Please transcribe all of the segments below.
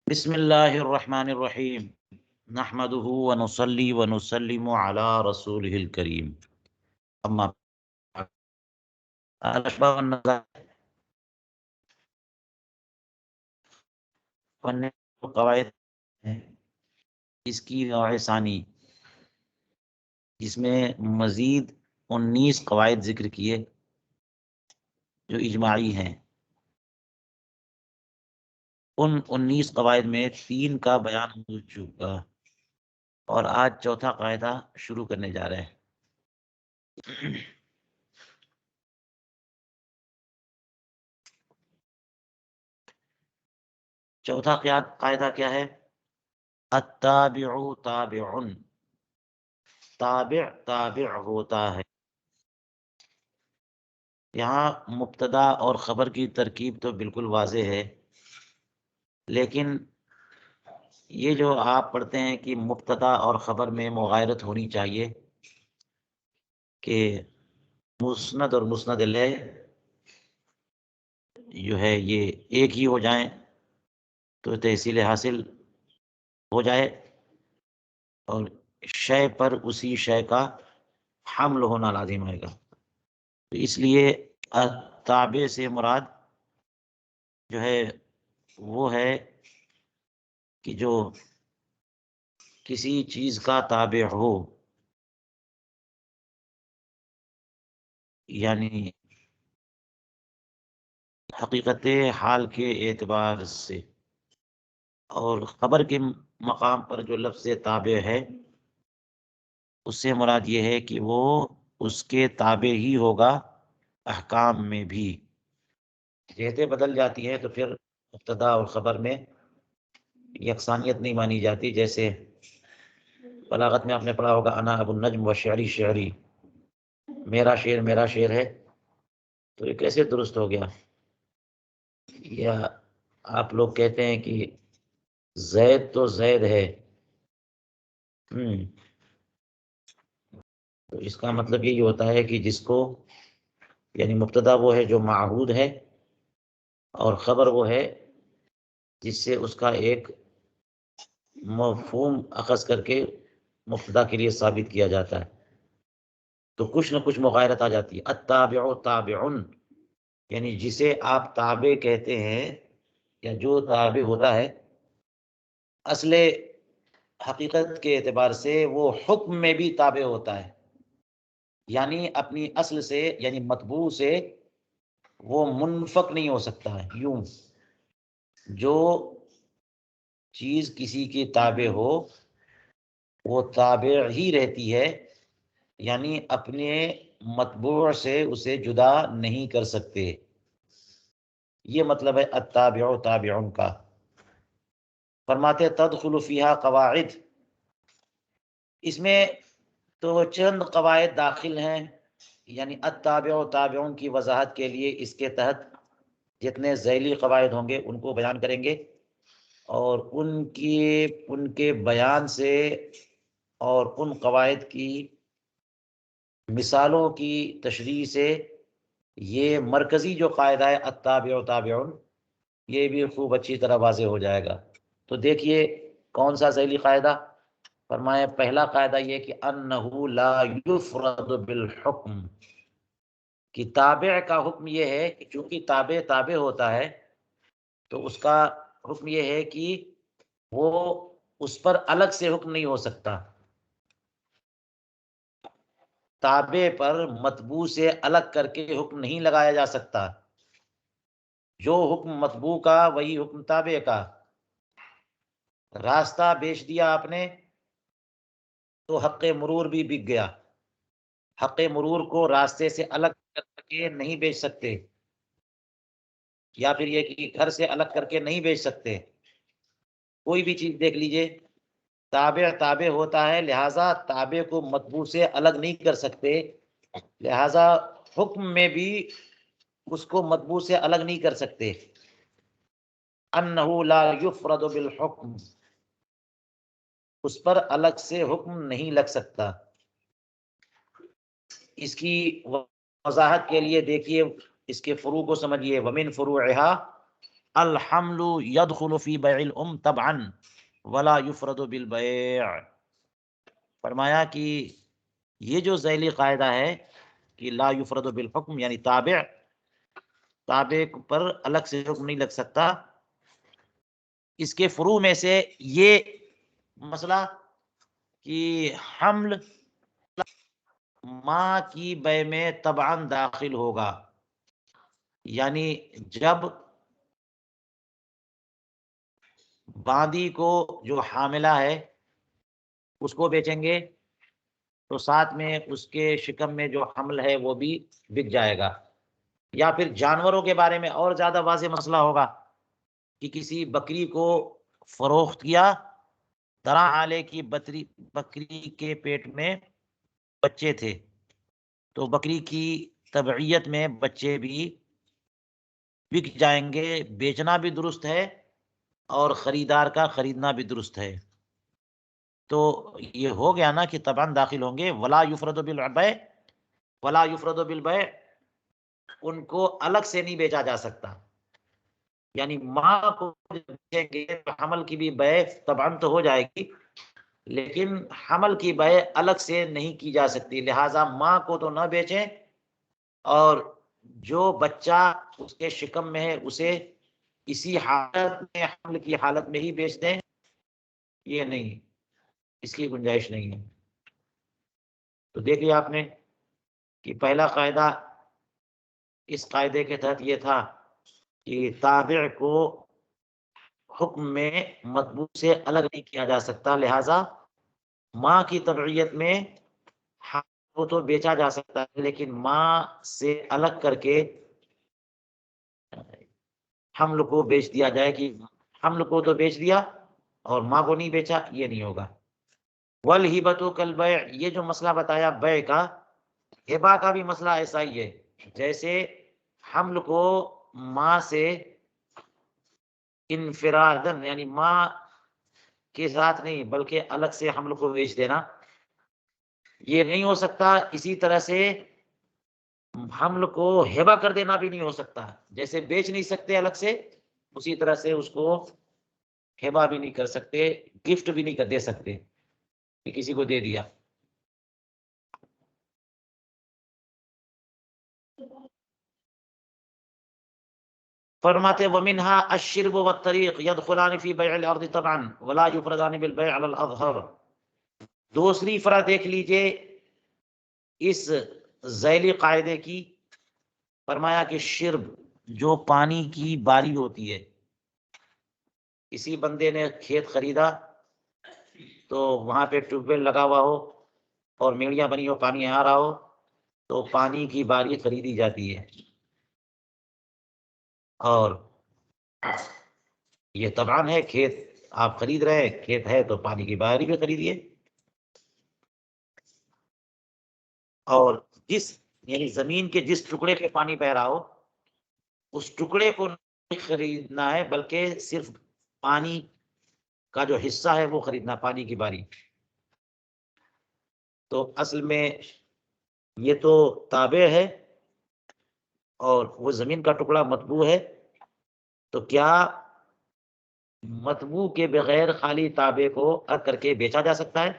بسم اللہ الرحمن الرحیم نحمده ونصلی ونسلم علی رسولہ الکریم اما بعد۔ الاشباح والنظائر فن قواعد ہے، اس کی نوع ثانی، جس میں مزید 19 قواعد ذکر کیے جو اجماعی ہیں۔ ان 19 قواعد میں 3 کا بیان ہو چکا اور آج چوتھا قاعدہ شروع کرنے جا رہے ہیں۔ چوتھا قاعدہ کیا ہے؟ التابع تابع، تابع تابع ہوتا ہے۔ یہاں مبتدا اور خبر کی ترکیب تو بالکل واضح ہے، لیکن یہ جو آپ پڑھتے ہیں کہ مبتدا اور خبر میں مغایرت ہونی چاہیے کہ مسند اور مسند الیہ جو ہے یہ ایک ہی ہو جائیں تو تحصیل حاصل ہو جائے، اور شے پر اسی شے کا حمل ہونا لازم آئے گا۔ تو اس لیے تابع سے مراد جو ہے وہ ہے کہ جو کسی چیز کا تابع ہو، یعنی حقیقت حال کے اعتبار سے، اور خبر کے مقام پر جو لفظ تابع ہے اس سے مراد یہ ہے کہ وہ اس کے تابع ہی ہوگا احکام میں بھی۔ جہتیں بدل جاتی ہیں تو پھر مبتدا اور خبر میں یکسانیت نہیں مانی جاتی۔ جیسے بلاغت میں آپ نے پڑھا ہوگا انا ابو النجم و شعری شعری، میرا شعر ہے، تو یہ کیسے درست ہو گیا؟ یا آپ لوگ کہتے ہیں کہ زید تو زید ہے، تو اس کا مطلب یہی ہوتا ہے کہ جس کو، یعنی مبتدا وہ ہے جو معہود ہے، اور خبر وہ ہے جس سے اس کا ایک مفہوم اخذ کر کے مبتدا کے لیے ثابت کیا جاتا ہے، تو کچھ نہ کچھ مغایرت آ جاتی ہے۔ التابع تابع، یعنی جسے آپ تابع کہتے ہیں یا جو تابع ہوتا ہے، اصل حقیقت کے اعتبار سے وہ حکم میں بھی تابع ہوتا ہے، یعنی اپنی اصل سے یعنی مطبوع سے وہ منفک نہیں ہو سکتا ہے۔ یوں جو چیز کسی کی تابع ہو وہ تابع ہی رہتی ہے، یعنی اپنے مطبوع سے اسے جدا نہیں کر سکتے۔ یہ مطلب ہے التابع تابع کا۔ فرماتے تدخل فیہا قواعد، اس میں تو چند قواعد داخل ہیں، یعنی التابع تابع کی وضاحت کے لیے اس کے تحت جتنے ذیلی قواعد ہوں گے ان کو بیان کریں گے، اور ان کے بیان سے اور ان قواعد کی مثالوں کی تشریح سے یہ مرکزی جو قاعدہ ہے التابع تابع، یہ بھی خوب اچھی طرح واضح ہو جائے گا۔ تو دیکھیے کون سا ذیلی قاعدہ؟ فرمائے پہلا قاعدہ یہ کہ انہ لا یفرد بالحکم، کہ تابع کا حکم یہ ہے کہ چونکہ تابع تابع ہوتا ہے تو اس کا حکم یہ ہے کہ وہ اس پر الگ سے حکم نہیں ہو سکتا، تابع پر مطبوع سے الگ کر کے حکم نہیں لگایا جا سکتا۔ جو حکم مطبوع کا وہی حکم تابع کا۔ راستہ بیچ دیا آپ نے تو حق مرور بھی بک گیا، حق مرور کو راستے سے الگ کر کے نہیں بیچ سکتے، یا پھر یہ کہ گھر سے الگ کر کے نہیں بیچ سکتے۔ کوئی بھی چیز دیکھ لیجئے، تابع تابع ہوتا ہے، لہٰذا تابع کو مطبوع سے الگ نہیں کر سکتے، لہٰذا حکم میں بھی اس کو مطبوع سے الگ نہیں کر سکتے۔ انہ لا یفرد بالحکم، اس پر الگ سے حکم نہیں لگ سکتا۔ اس کی وضاحت کے لیے دیکھیے اس کے فروع کو سمجھیے. ومن فروعها الحمل يدخل في بيع الام طبعا ولا يفرد بالبيع. فرمایا کہ یہ جو ذیلی قاعدہ ہے کہ لا یفرد بالحکم یعنی تابع پر الگ سے حکم نہیں لگ سکتا، اس کے فروع میں سے یہ مسئلہ کہ حمل ماں کی بے میں طبعاً داخل ہوگا، یعنی جب باندی کو جو حاملہ ہے اس کو بیچیں گے تو ساتھ میں اس کے شکم میں جو حمل ہے وہ بھی بک جائے گا. یا پھر جانوروں کے بارے میں اور زیادہ واضح مسئلہ ہوگا کہ کسی بکری کو فروخت کیا، طرح حالے کی بکری کے پیٹ میں بچے تھے، تو بکری کی تبعیت میں بچے بھی بک جائیں گے. بیچنا بھی درست ہے اور خریدار کا خریدنا بھی درست ہے. تو یہ ہو گیا نا کہ طبعاً داخل ہوں گے. ولا یفرد بالبیع ان کو الگ سے نہیں بیچا جا سکتا، یعنی ماں کو بیچیں گے تو حمل کی بھی بیع طبعاً تو ہو جائے گی، لیکن حمل کی بیع الگ سے نہیں کی جا سکتی. لہٰذا ماں کو تو نہ بیچیں اور جو بچہ اس کے شکم میں ہے اسے اسی حالت میں حمل کی حالت میں ہی بیچ دیں، یہ نہیں، اس کی گنجائش نہیں ہے. تو دیکھ لیا آپ نے کہ پہلا قاعدہ اس قاعدے کے تحت یہ تھا کہ تابع کو حکم میں مطبوع سے الگ نہیں کیا جا سکتا، لہذا ماں کی تبعیت میں وہ تو بیچا جا سکتا ہے لیکن ماں سے الگ کر کے حمل کو بیچ دیا جائے کہ حمل کو تو بیچ دیا اور ماں کو نہیں بیچا، یہ نہیں ہوگا. والہبۃ کالبیع، یہ جو مسئلہ بتایا بیع کا، ہبہ کا بھی مسئلہ ایسا ہی ہے. جیسے حمل کو ماں سے انفرادن یعنی ماں کے ساتھ نہیں بلکہ الگ سے حمل کو بیچ دینا یہ نہیں ہو سکتا. اسی طرح سے حمل کو ہبہ کر دینا بھی نہیں ہو سکتا. جیسے بیچ نہیں سکتے الگ سے، اسی طرح سے اس کو ہبہ بھی نہیں کر سکتے، گفٹ بھی نہیں دے سکتے کہ کسی کو دے دیا. فرماتے ومنها الشرب والطریق يدخلان في بيع الارض طبعا ولا يفردان بالبيع على الاظهر. دوسری فرع دیکھ لیجئے اس ذیلی قاعدے کی. فرمایا کہ شرب جو پانی کی باری ہوتی ہے، کسی بندے نے کھیت خریدا تو وہاں پہ ٹیوب ویل لگا ہوا ہو اور میڑیاں بنی ہو، پانی آ رہا ہو تو پانی کی باری خریدی جاتی ہے. اور یہ طبعاً ہے، کھیت آپ خرید رہے ہیں، کھیت ہے تو پانی کی باری بھی خریدیے. اور یعنی زمین کے جس ٹکڑے پہ پانی بہ رہا ہو اس ٹکڑے کو نہیں خریدنا ہے بلکہ صرف پانی کا جو حصہ ہے وہ خریدنا، پانی کی باری. تو اصل میں یہ تو تابع ہے اور وہ زمین کا ٹکڑا مطبوع ہے، تو کیا مطبوع کے بغیر خالی تابع کو الگ کر کے بیچا جا سکتا ہے؟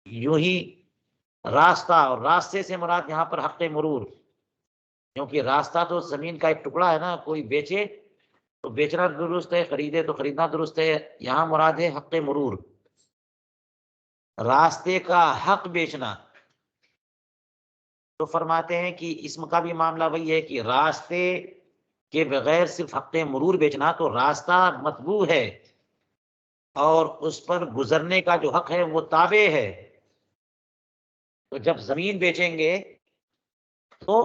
یوں ہی راستہ، اور راستے سے مراد یہاں پر حق مرور، کیونکہ راستہ تو زمین کا ایک ٹکڑا ہے نا. کوئی بیچے تو بیچنا درست ہے، خریدے تو خریدنا درست ہے. یہاں مراد ہے حق مرور، راستے کا حق بیچنا. تو فرماتے ہیں کہ اسم کا بھی معاملہ وہی ہے کہ راستے کے بغیر صرف حق مرور بیچنا، تو راستہ مطبوع ہے اور اس پر گزرنے کا جو حق ہے وہ تابع ہے. تو جب زمین بیچیں گے تو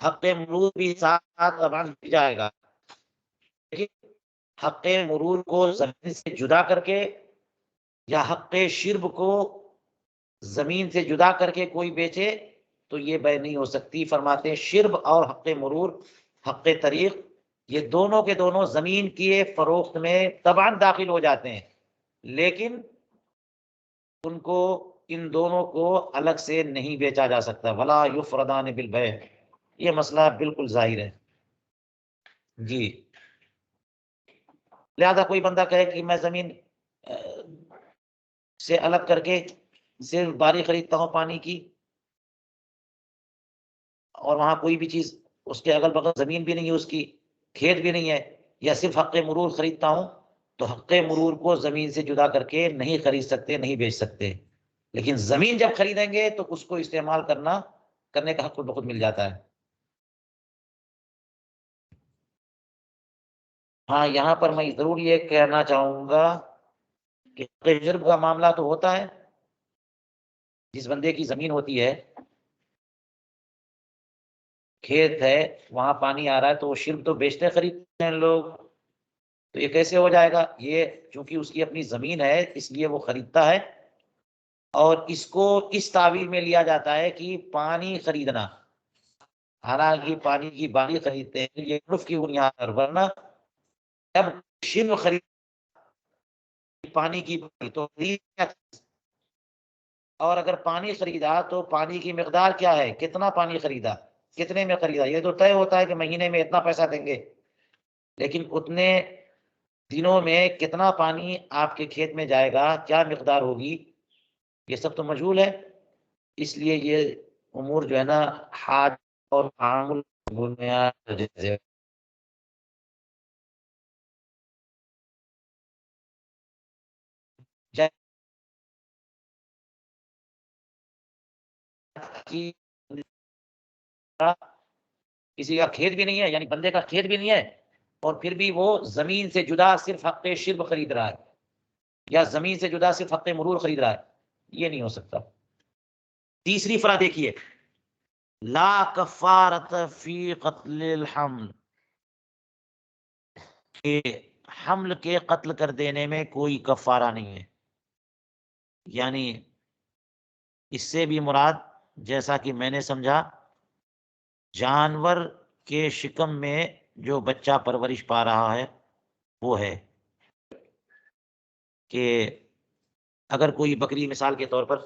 حق مرور بھی ساتھ مل جائے گا، لیکن حق مرور کو زمین سے جدا کر کے یا حق شرب کو زمین سے جدا کر کے کوئی بیچے تو یہ بیع نہیں ہو سکتی. فرماتے ہیں شرب اور حق مرور، حق طریق، یہ دونوں کے دونوں زمین کی فروخت میں طبعاً داخل ہو جاتے ہیں، لیکن ان کو ان دونوں کو الگ سے نہیں بیچا جا سکتا. ولا یفردان بالبیع، یہ مسئلہ بالکل ظاہر ہے. جی لہذا کوئی بندہ کہے کہ میں زمین سے الگ کر کے صرف باری خریدتا ہوں پانی کی، اور وہاں کوئی بھی چیز اس کے اگل بغل زمین بھی نہیں ہے، اس کی کھیت بھی نہیں ہے، یا صرف حق مرور خریدتا ہوں، تو حق مرور کو زمین سے جدا کر کے نہیں خرید سکتے، نہیں بیچ سکتے. لیکن زمین جب خریدیں گے تو اس کو استعمال کرنے کا حق خود بخود مل جاتا ہے. ہاں یہاں پر میں ضرور یہ کہنا چاہوں گا کہ تجربہ کا معاملہ تو ہوتا ہے. جس بندے کی زمین ہوتی ہے، کھیت ہے، وہاں پانی آ رہا ہے، تو وہ شرب تو بیچتے خریدتے ہیں لوگ. تو یہ کیسے ہو جائے گا؟ یہ چونکہ اس کی اپنی زمین ہے اس لیے وہ خریدتا ہے، اور اس کو اس تعویل میں لیا جاتا ہے کہ پانی خریدنا، حالانکہ پانی کی باری خریدتے ہیں یہ عرف کی بنیاد پر. ورنہ جب شرب خرید پانی کی باری تو اور اگر پانی خریدا تو پانی کی مقدار کیا ہے، کتنا پانی خریدا، کتنے میں خریدا، یہ تو طے ہوتا ہے کہ مہینے میں اتنا پیسہ دیں گے. لیکن اتنے دنوں میں کتنا پانی آپ کے کھیت میں جائے گا، کیا مقدار ہوگی، یہ سب تو مجہول ہے. اس لیے یہ امور جو ہے نا حاج اور تعامل کی کسی کا کھیت بھی نہیں ہے، یعنی بندے کا کھیت بھی نہیں ہے، اور پھر بھی وہ زمین سے جدا صرف حق شرب خرید رہا ہے، یا زمین سے جدا صرف حق مرور خرید رہا ہے، یہ نہیں ہو سکتا. تیسری فرع دیکھیے، لا کفارت فی قتل الحمل، کہ حمل کے قتل کر دینے میں کوئی کفارہ نہیں ہے. یعنی اس سے بھی مراد جیسا کہ میں نے سمجھا، جانور کے شکم میں جو بچہ پرورش پا رہا ہے وہ ہے کہ اگر کوئی بکری مثال کے طور پر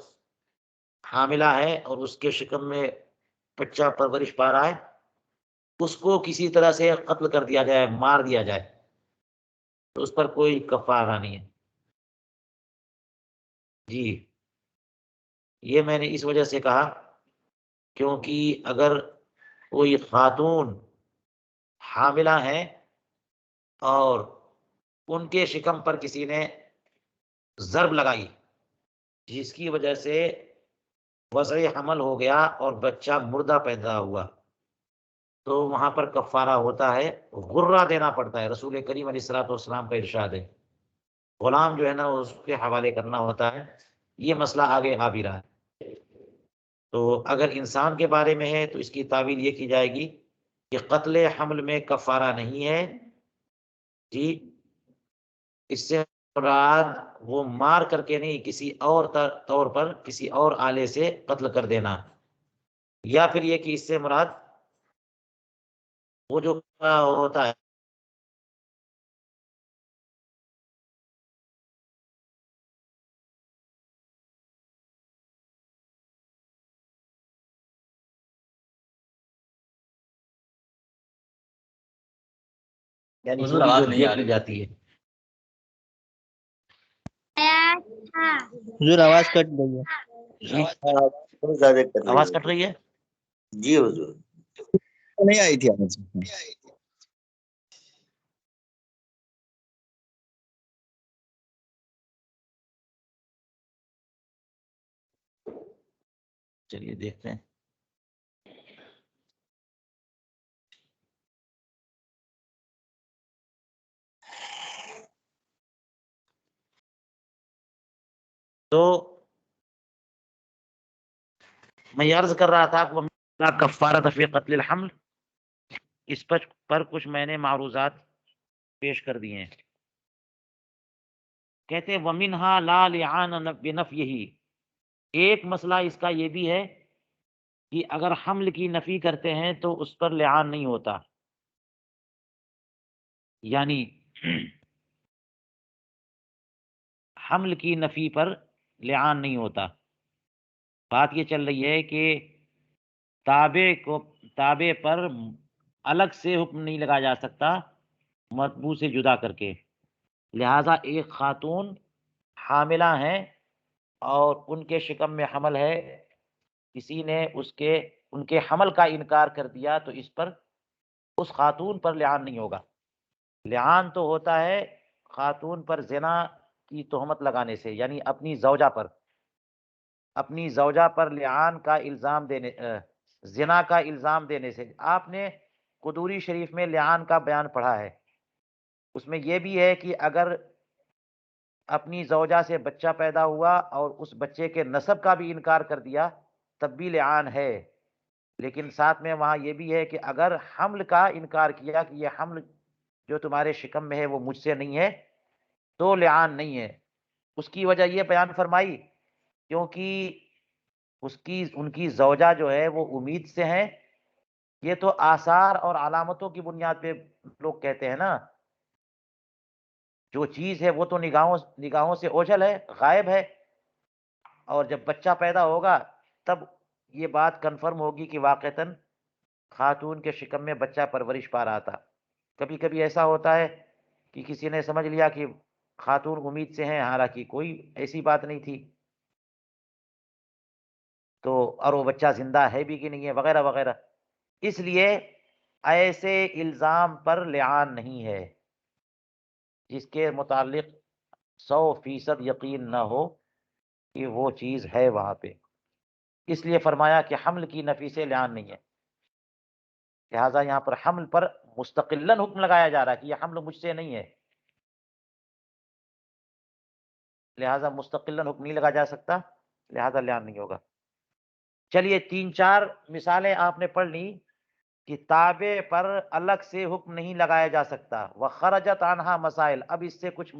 حاملہ ہے اور اس کے شکم میں بچہ پرورش پا رہا ہے، اس کو کسی طرح سے قتل کر دیا جائے، مار دیا جائے، تو اس پر کوئی کفارہ نہیں ہے. جی یہ میں نے اس وجہ سے کہا کیونکہ اگر کوئی خاتون حاملہ ہے اور ان کے شکم پر کسی نے ضرب لگائی جس کی وجہ سے وضع حمل ہو گیا اور بچہ مردہ پیدا ہوا، تو وہاں پر کفارہ ہوتا ہے، غرہ دینا پڑتا ہے. رسول کریم علیہ الصلوۃ والسلام کا ارشاد ہے، غلام جو ہے نا اس کے حوالے کرنا ہوتا ہے. یہ مسئلہ آگے آ بھی رہا ہے. تو اگر انسان کے بارے میں ہے تو اس کی تعویل یہ کی جائے گی کہ قتل حمل میں کفارہ نہیں ہے. جی اس سے مراد وہ مار کر کے نہیں، کسی اور طور پر کسی اور آلے سے قتل کر دینا، یا پھر یہ کہ اس سے مراد وہ جو ہوتا ہے یعنی حضور پوری آواز جو نہیں آ دیکھ لی رہی. جاتی ہے. حضور آواز کٹ گئی ہے. جی بہت زیادہ کر رہی آواز ہے. کٹ رہی ہے. جی حضور نہیں آئی تھی آواز. چلیے دیکھتے ہیں. تو میں یہ عرض کر رہا تھا کہ وہ کفارۃ فی قتل الحمل، اس پر کچھ میں نے معروضات پیش کر دیے ہیں. کہتے ہیں ومنہا لا لعان بنفیہ، ایک مسئلہ اس کا یہ بھی ہے کہ اگر حمل کی نفی کرتے ہیں تو اس پر لعان نہیں ہوتا. یعنی حمل کی نفی پر لعان نہیں ہوتا. بات یہ چل رہی ہے کہ تابع پر الگ سے حکم نہیں لگایا جا سکتا مطبوع سے جدا کر کے. لہذا ایک خاتون حاملہ ہیں اور ان کے شکم میں حمل ہے، کسی نے ان کے حمل کا انکار کر دیا تو اس خاتون پر لعان نہیں ہوگا. لعان تو ہوتا ہے خاتون پر زنا کی تہمت لگانے سے، یعنی اپنی زوجہ پر لعان کا الزام دینے، زنا کا الزام دینے سے. آپ نے قدوری شریف میں لعان کا بیان پڑھا ہے، اس میں یہ بھی ہے کہ اگر اپنی زوجہ سے بچہ پیدا ہوا اور اس بچے کے نسب کا بھی انکار کر دیا تب بھی لعان ہے. لیکن ساتھ میں وہاں یہ بھی ہے کہ اگر حمل کا انکار کیا کہ یہ حمل جو تمہارے شکم میں ہے وہ مجھ سے نہیں ہے تو لعان نہیں ہے. اس کی وجہ یہ بیان فرمائی کیونکہ ان کی زوجہ جو ہے وہ امید سے ہیں. یہ تو آثار اور علامتوں کی بنیاد پہ لوگ کہتے ہیں نا، جو چیز ہے وہ تو نگاہوں سے اوجھل ہے، غائب ہے، اور جب بچہ پیدا ہوگا تب یہ بات کنفرم ہوگی کہ واقعتاً خاتون کے شکم میں بچہ پرورش پا رہا تھا. کبھی کبھی ایسا ہوتا ہے کہ کسی نے سمجھ لیا کہ خاتون امید سے ہیں، حالانکہ کوئی ایسی بات نہیں تھی، تو اور وہ بچہ زندہ ہے بھی کہ نہیں ہے وغیرہ وغیرہ. اس لیے ایسے الزام پر لعان نہیں ہے جس کے متعلق 100% یقین نہ ہو کہ وہ چیز ہے وہاں پہ. اس لیے فرمایا کہ حمل کی نفی سے لعان نہیں ہے. لہٰذا یہاں پر حمل پر مستقلاً حکم لگایا جا رہا ہے کہ یہ حمل مجھ سے نہیں ہے، لہٰذا مستقلاً حکم نہیں لگایا جا سکتا، لہٰذا لعان نہیں ہوگا. چلیے 3-4 مثالیں آپ نے پڑھ لی کہ تابع پر الگ سے حکم نہیں لگایا جا سکتا. وخرجت عنہا مسائل. اب اس سے کچھ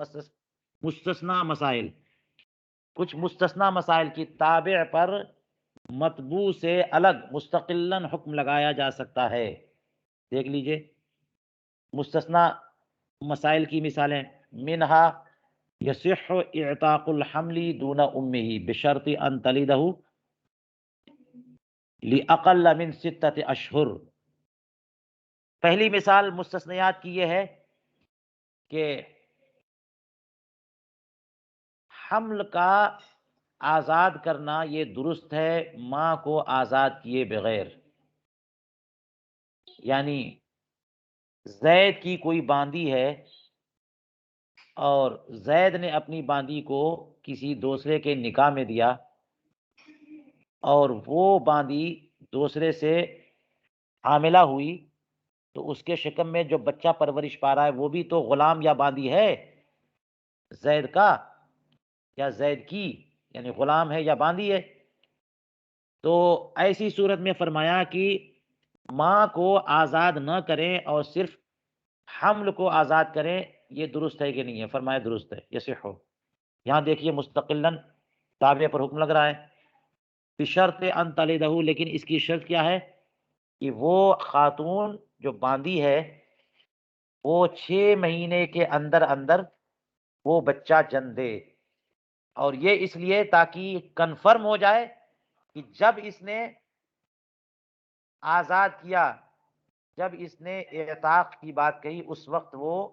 مستثنا مسائل کی تابع پر مطبوع سے الگ مستقلاً حکم لگایا جا سکتا ہے. دیکھ لیجئے مستثنا مسائل کی مثالیں. منہا یصح اعتاق الحمل دون امہ بشرط ان تلدہ لأقل من 6 اشہر. پہلی مثال مستثنیات کی یہ ہے کہ حمل کا آزاد کرنا یہ درست ہے ماں کو آزاد کیے بغیر. یعنی زید کی کوئی باندی ہے اور زید نے اپنی باندی کو کسی دوسرے کے نکاح میں دیا اور وہ باندی دوسرے سے حاملہ ہوئی تو اس کے شکم میں جو بچہ پرورش پا رہا ہے وہ بھی تو غلام یا باندی ہے زید کا یا زید کی، یعنی غلام ہے یا باندی ہے. تو ایسی صورت میں فرمایا کہ ماں کو آزاد نہ کریں اور صرف حمل کو آزاد کریں. یہ درست ہے کہ نہیں ہے؟ فرمایا درست ہے، یصح. یہاں دیکھیے مستقلاً تابع پر حکم لگ رہا ہے بشرط ان تلدہ، لیکن اس کی شرط کیا ہے کہ وہ خاتون جو باندی ہے وہ 6 مہینے کے اندر اندر وہ بچہ جن دے. اور یہ اس لیے تاکہ کنفرم ہو جائے کہ جب اس نے آزاد کیا، جب اس نے اعتاق کی بات کہی اس وقت وہ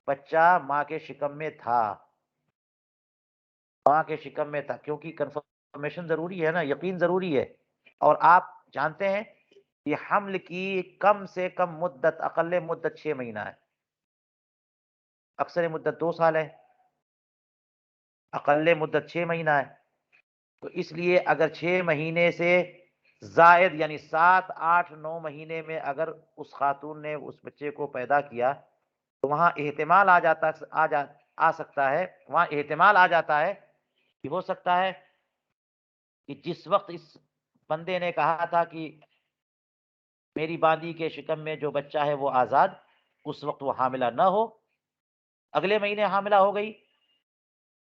بچہ ماں کے شکم میں تھا، کیونکہ کنفرمیشن ضروری ہے نا، یقین ضروری ہے. اور آپ جانتے ہیں کہ حمل کی کم سے کم مدت، اقل مدت 6 مہینہ ہے، اکثر مدت 2 سال ہے، اقل مدت 6 مہینہ ہے. تو اس لیے اگر 6 مہینے سے زائد یعنی 7، 8، 9 مہینے میں اگر اس خاتون نے اس بچے کو پیدا کیا تو وہاں احتمال آ سکتا ہے، وہاں احتمال آ جاتا ہے کہ ہو سکتا ہے کہ جس وقت اس بندے نے کہا تھا کہ میری باندی کے شکم میں جو بچہ ہے وہ آزاد، اس وقت وہ حاملہ نہ ہو، اگلے مہینے حاملہ ہو گئی،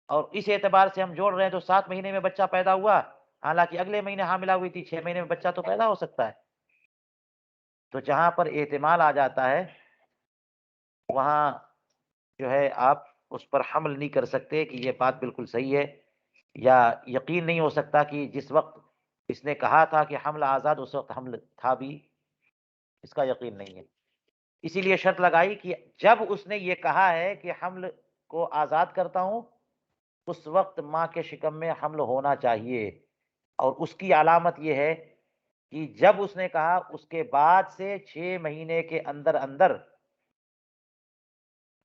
اور اس اعتبار سے ہم جوڑ رہے ہیں تو 7 مہینے میں بچہ پیدا ہوا، حالانکہ اگلے مہینے حاملہ ہوئی تھی، 6 مہینے میں بچہ تو پیدا ہو سکتا ہے. تو جہاں پر احتمال آ جاتا ہے وہاں جو ہے آپ اس پر حمل نہیں کر سکتے کہ یہ بات بالکل صحیح ہے، یا یقین نہیں ہو سکتا کہ جس وقت اس نے کہا تھا کہ حمل آزاد، اس وقت حمل تھا بھی، اس کا یقین نہیں ہے. اسی لیے شرط لگائی کہ جب اس نے یہ کہا ہے کہ حمل کو آزاد کرتا ہوں، اس وقت ماں کے شکم میں حمل ہونا چاہیے. اور اس کی علامت یہ ہے کہ جب اس نے کہا اس کے بعد سے 6 مہینے کے اندر اندر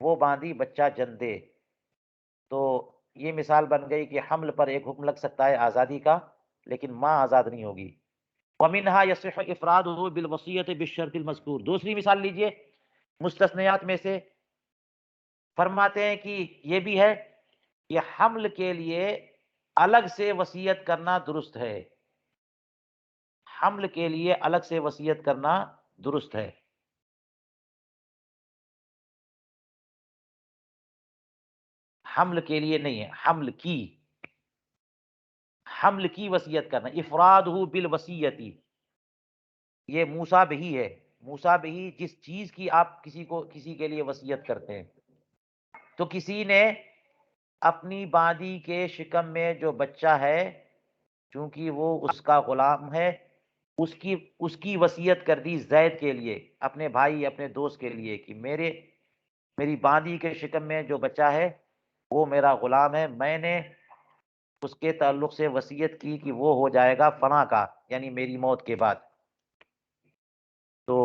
وہ باندھی بچہ جن دے. تو یہ مثال بن گئی کہ حمل پر ایک حکم لگ سکتا ہے آزادی کا، لیکن ماں آزاد نہیں ہوگی. وَمِنْهَا يَصِحُّ إِفْرَادُهُ بِالْوَصِيَّةِ بِالشَّرْطِ الْمَذْكُورِ. دوسری مثال لیجئے مستثنیات میں سے. فرماتے ہیں کہ یہ بھی ہے کہ حمل کے لیے الگ سے وصیت کرنا درست ہے. حمل کے لیے الگ سے وصیت کرنا درست ہے. حمل کے لیے نہیں ہے، حمل کی وصیت کرنا. افرادہ بالوصیتی، یہ موسیٰ بہی ہے. موسیٰ بہی جس چیز کی آپ کسی کے لیے وصیت کرتے ہیں. تو کسی نے اپنی باندی کے شکم میں جو بچہ ہے، چونکہ وہ اس کا غلام ہے، اس کی وصیت کر دی زید کے لیے، اپنے بھائی اپنے دوست کے لیے، کہ میری باندی کے شکم میں جو بچہ ہے وہ میرا غلام ہے، میں نے اس کے تعلق سے وصیت کی کہ وہ ہو جائے گا فلاں کا، یعنی میری موت کے بعد. تو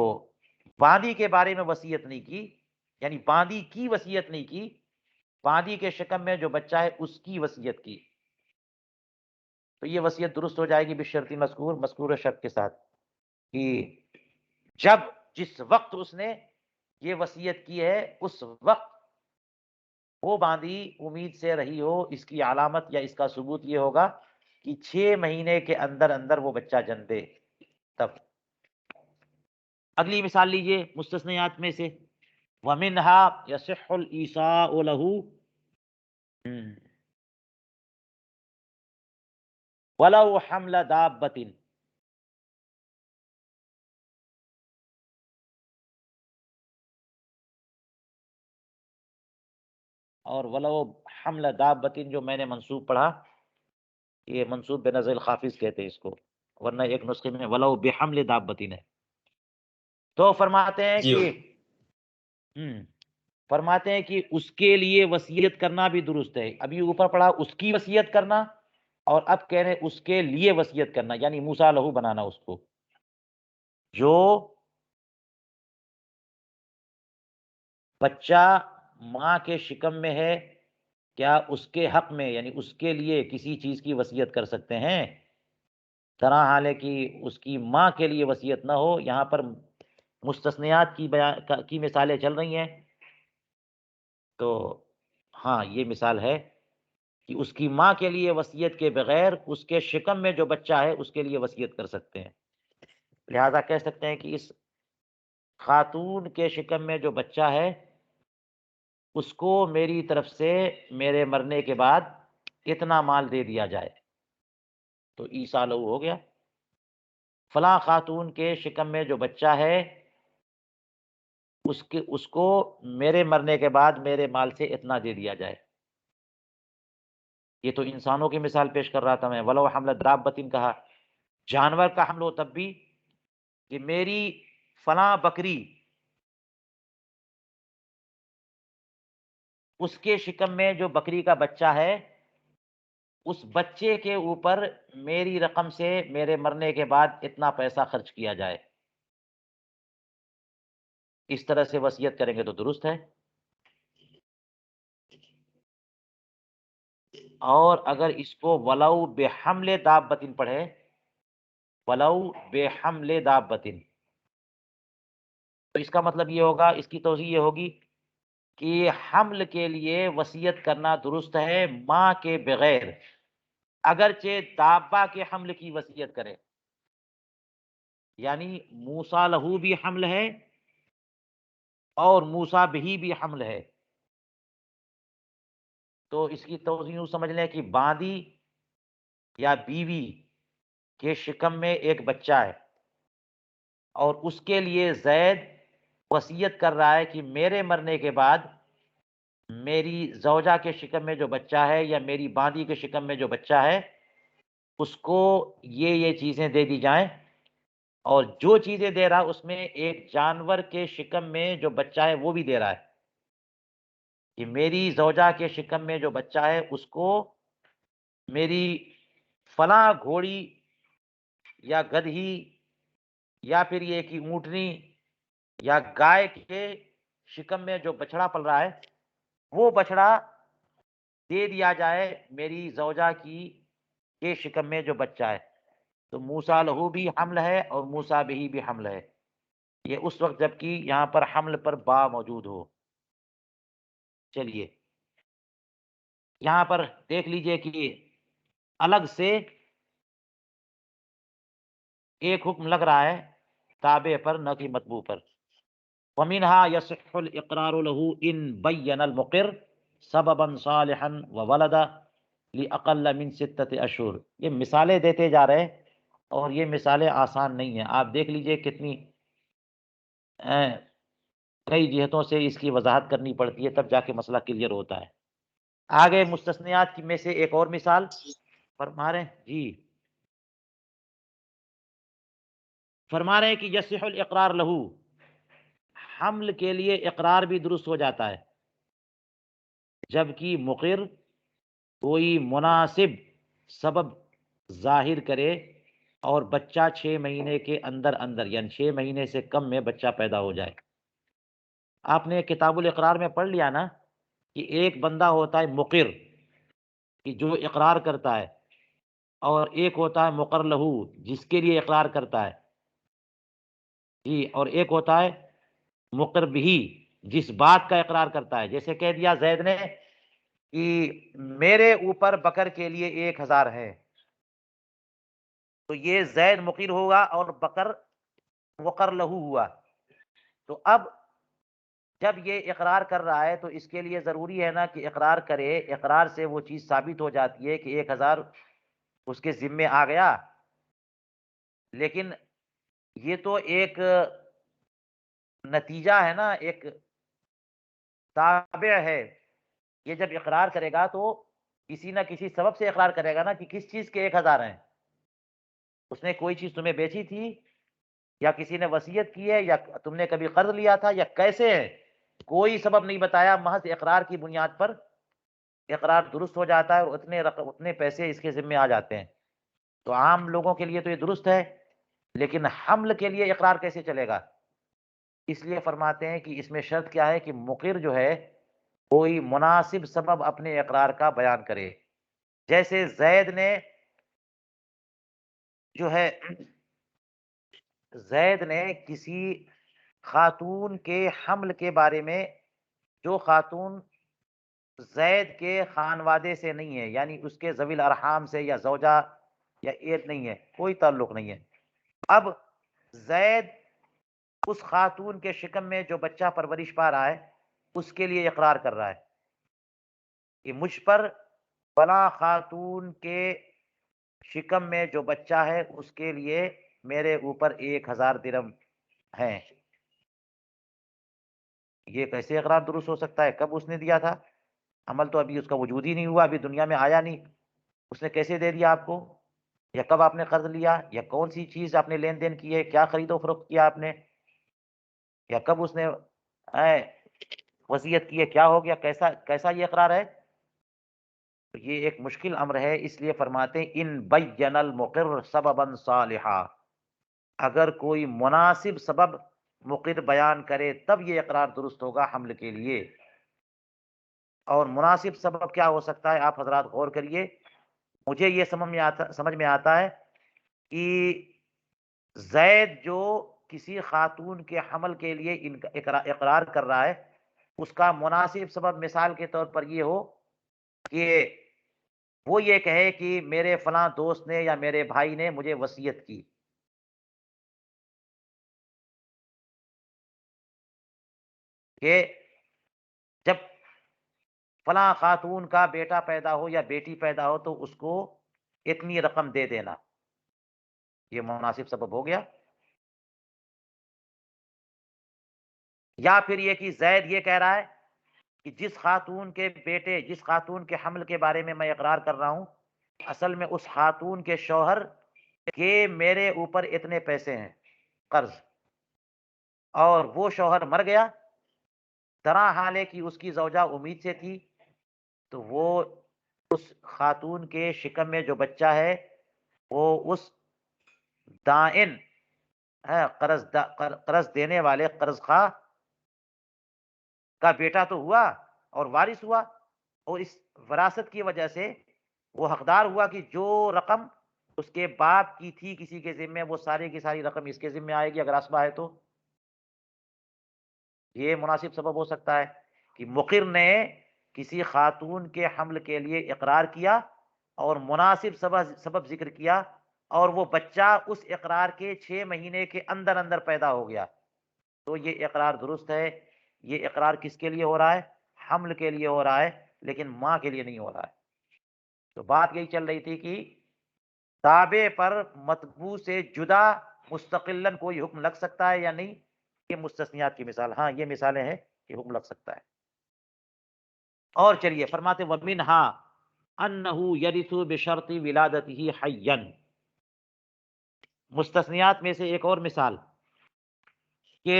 باندی کے بارے میں وصیت نہیں کی، یعنی باندی کی وصیت نہیں کی، باندی کے شکم میں جو بچہ ہے اس کی وصیت کی. تو یہ وصیت درست ہو جائے گی بشرط مذکور شرط کے ساتھ، کہ جس وقت اس نے یہ وصیت کی ہے اس وقت وہ باندی امید سے رہی ہو. اس کی علامت یا اس کا ثبوت یہ ہوگا کہ 6 مہینے کے اندر اندر وہ بچہ جن دے تب. اگلی مثال لیجئے مستثنیات میں سے. وَمِنْهَا يَصِحُّ الْإِيصَاءُ لَهُ وَلَوْ حَمْلَ دَابَّةٍ. اور وَلَوْ حَمْلَ دَابَّةٍ جو میں نے منصوب پڑھا، یہ منصوب بنظر الخافظ کہتے ہیں اس کو، ورنہ ایک نسخے میں وَلَوْ بِحَمْلِ دَابَّةٍ ہے. تو فرماتے ہیں کہ اس کے لیے وصیت کرنا بھی درست ہے. ابھی اوپر پڑھا اس کی وصیت کرنا، اور اب کہہ رہے اس کے لیے وصیت کرنا، یعنی موسیٰ لہو بنانا اس کو. جو بچہ ماں کے شکم میں ہے، کیا اس کے حق میں، یعنی اس کے لیے کسی چیز کی وصیت کر سکتے ہیں؟ طرح حال ہے کہ اس کی ماں کے لیے وصیت نہ ہو. یہاں پر مستثنیات کی مثالیں چل رہی ہیں. تو ہاں یہ مثال ہے کہ اس کی ماں کے لیے وصیت کے بغیر اس کے شکم میں جو بچہ ہے اس کے لیے وصیت کر سکتے ہیں. لہذا کہہ سکتے ہیں کہ اس خاتون کے شکم میں جو بچہ ہے اس کو میری طرف سے میرے مرنے کے بعد اتنا مال دے دیا جائے. تو عیسیٰ لہو ہو گیا. فلاں خاتون کے شکم میں جو بچہ ہے اس کو میرے مرنے کے بعد میرے مال سے اتنا دے دیا جائے. یہ تو انسانوں کی مثال پیش کر رہا تھا میں. ولو حمل دابۃ کہا، جانور کا حمل ہو تب بھی، کہ میری فلاں بکری اس کے شکم میں جو بکری کا بچہ ہے اس بچے کے اوپر میری رقم سے میرے مرنے کے بعد اتنا پیسہ خرچ کیا جائے. اس طرح سے وصیت کریں گے تو درست ہے. اور اگر اس کو ولو بحمل دابۃ پڑھے، ولو بحمل دابۃ، تو اس کا مطلب یہ ہوگا، اس کی توضیح یہ ہوگی کہ حمل کے لیے وصیت کرنا درست ہے ماں کے بغیر، اگرچہ دابہ کے حمل کی وصیت کرے. یعنی موسیٰ لہو بھی حمل ہے اور موسیٰ بہی بھی حمل ہے. تو اس کی توضیح یوں سمجھ لیں کہ باندی یا بیوی کے شکم میں ایک بچہ ہے اور اس کے لیے زید وصیت کر رہا ہے کہ میرے مرنے کے بعد میری زوجہ کے شکم میں جو بچہ ہے یا میری باندی کے شکم میں جو بچہ ہے اس کو یہ چیزیں دے دی جائیں، اور جو چیزیں دے رہا اس میں ایک جانور کے شکم میں جو بچہ ہے وہ بھی دے رہا ہے، کہ میری زوجہ کے شکم میں جو بچہ ہے اس کو میری فلاں گھوڑی یا گدھی یا پھر یہ کہ اونٹنی یا گائے کے شکم میں جو بچڑا پل رہا ہے وہ بچڑا دے دیا جائے میری زوجہ کی کے شکم میں جو بچہ ہے، تو موسیٰ لہو بھی حمل ہے اور موسیٰ بہی بھی حمل ہے، یہ اس وقت جبکہ یہاں پر حمل پر با موجود ہو۔ چلیے یہاں پر دیکھ لیجئے کہ الگ سے ایک حکم لگ رہا ہے تابع پر نہ کہ مطبوع پر۔ وَمِنْهَا يَصِحُّ الْإِقْرَارُ لَهُ إِنْ بَيَّنَ الْمُقِرُّ سَبَبًا صَالِحًا وَوَلَدَ لِأَقَلَّ مِنْ 6 أشهر۔ یہ مثالیں دیتے جا رہے ہیں اور یہ مثالیں آسان نہیں ہیں، آپ دیکھ لیجئے کتنی کئی جہتوں سے اس کی وضاحت کرنی پڑتی ہے، تب جا کے مسئلہ کلیئر ہوتا ہے۔ آگے مستثنیات میں سے ایک اور مثال فرما رہے ہیں جی، فرما رہے ہیں کہ یصح الاقرار لہو، حمل کے لیے اقرار بھی درست ہو جاتا ہے جبکہ مقر کوئی مناسب سبب ظاہر کرے اور بچہ 6 مہینے کے اندر اندر یعنی 6 مہینے سے کم میں بچہ پیدا ہو جائے۔ آپ نے کتاب الاقرار میں پڑھ لیا نا کہ ایک بندہ ہوتا ہے مقر کہ جو اقرار کرتا ہے، اور ایک ہوتا ہے مقر لہو جس کے لیے اقرار کرتا ہے جی، اور ایک ہوتا ہے مقر بھی جس بات کا اقرار کرتا ہے۔ جیسے کہہ دیا زید نے کہ میرے اوپر بکر کے لیے 1000 ہے، تو یہ زید مقر ہوگا اور بکر مقر لہو ہوا۔ تو اب جب یہ اقرار کر رہا ہے تو اس کے لیے ضروری ہے نا کہ اقرار کرے، اقرار سے وہ چیز ثابت ہو جاتی ہے کہ 1000 اس کے ذمے آ گیا، لیکن یہ تو ایک نتیجہ ہے نا، ایک تابع ہے۔ یہ جب اقرار کرے گا تو کسی نہ کسی سبب سے اقرار کرے گا نا کہ کس چیز کے 1000 ہیں، اس نے کوئی چیز تمہیں بیچی تھی یا کسی نے وصیت کی ہے یا تم نے کبھی قرض لیا تھا یا کیسے ہے، کوئی سبب نہیں بتایا، محض اقرار کی بنیاد پر اقرار درست ہو جاتا ہے اور اتنے پیسے اس کے ذمے آ جاتے ہیں۔ تو عام لوگوں کے لیے تو یہ درست ہے، لیکن حمل کے لیے اقرار کیسے چلے گا؟ اس لیے فرماتے ہیں کہ اس میں شرط کیا ہے کہ مقر جو ہے کوئی مناسب سبب اپنے اقرار کا بیان کرے۔ جیسے زید نے جو ہے زید نے کسی خاتون کے حمل کے بارے میں، جو خاتون زید کے خانوادے سے نہیں ہے یعنی اس کے ذوی الارحام سے یا زوجہ یا ایت نہیں ہے، کوئی تعلق نہیں ہے، اب زید اس خاتون کے شکم میں جو بچہ پرورش پا رہا ہے اس کے لیے اقرار کر رہا ہے کہ مجھ پر فلاں خاتون کے شکم میں جو بچہ ہے اس کے لیے میرے اوپر 1000 درم ہیں۔ یہ کیسے اقرار درست ہو سکتا ہے؟ کب اس نے دیا تھا؟ عمل تو ابھی اس کا وجود ہی نہیں ہوا، ابھی دنیا میں آیا نہیں، اس نے کیسے دے دیا آپ کو؟ یا کب آپ نے قرض لیا یا کون سی چیز آپ نے لین دین کی ہے، کیا خرید و فروخت کیا آپ نے، یا کب اس نے وصیت کی ہے، کیا ہو گیا، کیسا یہ اقرار ہے؟ تو یہ ایک مشکل امر ہے، اس لیے فرماتے ہیں ان بین المقر سببا صالحا، اگر کوئی مناسب سبب مقر بیان کرے تب یہ اقرار درست ہوگا حمل کے لیے۔ اور مناسب سبب کیا ہو سکتا ہے آپ حضرات غور کریے، مجھے یہ سمجھ میں آتا ہے کہ زید جو کسی خاتون کے حمل کے لیے اقرار کر رہا ہے اس کا مناسب سبب مثال کے طور پر یہ ہو کہ وہ یہ کہے کہ میرے فلاں دوست نے یا میرے بھائی نے مجھے وصیت کی کہ جب فلاں خاتون کا بیٹا پیدا ہو یا بیٹی پیدا ہو تو اس کو اتنی رقم دے دینا، یہ مناسب سبب ہو گیا۔ یا پھر یہ کہ زید یہ کہہ رہا ہے کہ جس خاتون کے بیٹے، جس خاتون کے حمل کے بارے میں اقرار کر رہا ہوں اصل میں اس خاتون کے شوہر کہ میرے اوپر اتنے پیسے ہیں قرض، اور وہ شوہر مر گیا، طرح حال ہے کہ اس کی زوجہ امید سے تھی، تو وہ اس خاتون کے شکم میں جو بچہ ہے وہ اس دائن ہے، قرض دینے والے قرض خواہ کا بیٹا تو ہوا اور وارث ہوا، اور اس وراثت کی وجہ سے وہ حقدار ہوا کہ جو رقم اس کے باپ کی تھی کسی کے ذمے، وہ ساری کی ساری رقم اس کے ذمے آئے گی اگر اسبہ ہے تو۔ یہ مناسب سبب ہو سکتا ہے کہ مقر نے کسی خاتون کے حمل کے لیے اقرار کیا اور مناسب سبب ذکر کیا، اور وہ بچہ اس اقرار کے 6 مہینے کے اندر اندر پیدا ہو گیا، تو یہ اقرار درست ہے۔ یہ اقرار کس کے لیے ہو رہا ہے؟ حمل کے لیے ہو رہا ہے، لیکن ماں کے لیے نہیں ہو رہا ہے۔ تو بات یہی چل رہی تھی کہ تابع پر مطبوع سے جدا مستقلاً کوئی حکم لگ سکتا ہے یا نہیں، یہ مستثنیات کی مثال، ہاں یہ مثالیں ہیں کہ حکم لگ سکتا ہے۔ اور چلیے فرماتے وَمِنْهَا أَنَّهُ يَرِثُ بِشَرْطِ وِلَادَتِهِ حَيًّا، مستثنیات میں سے ایک اور مثال کہ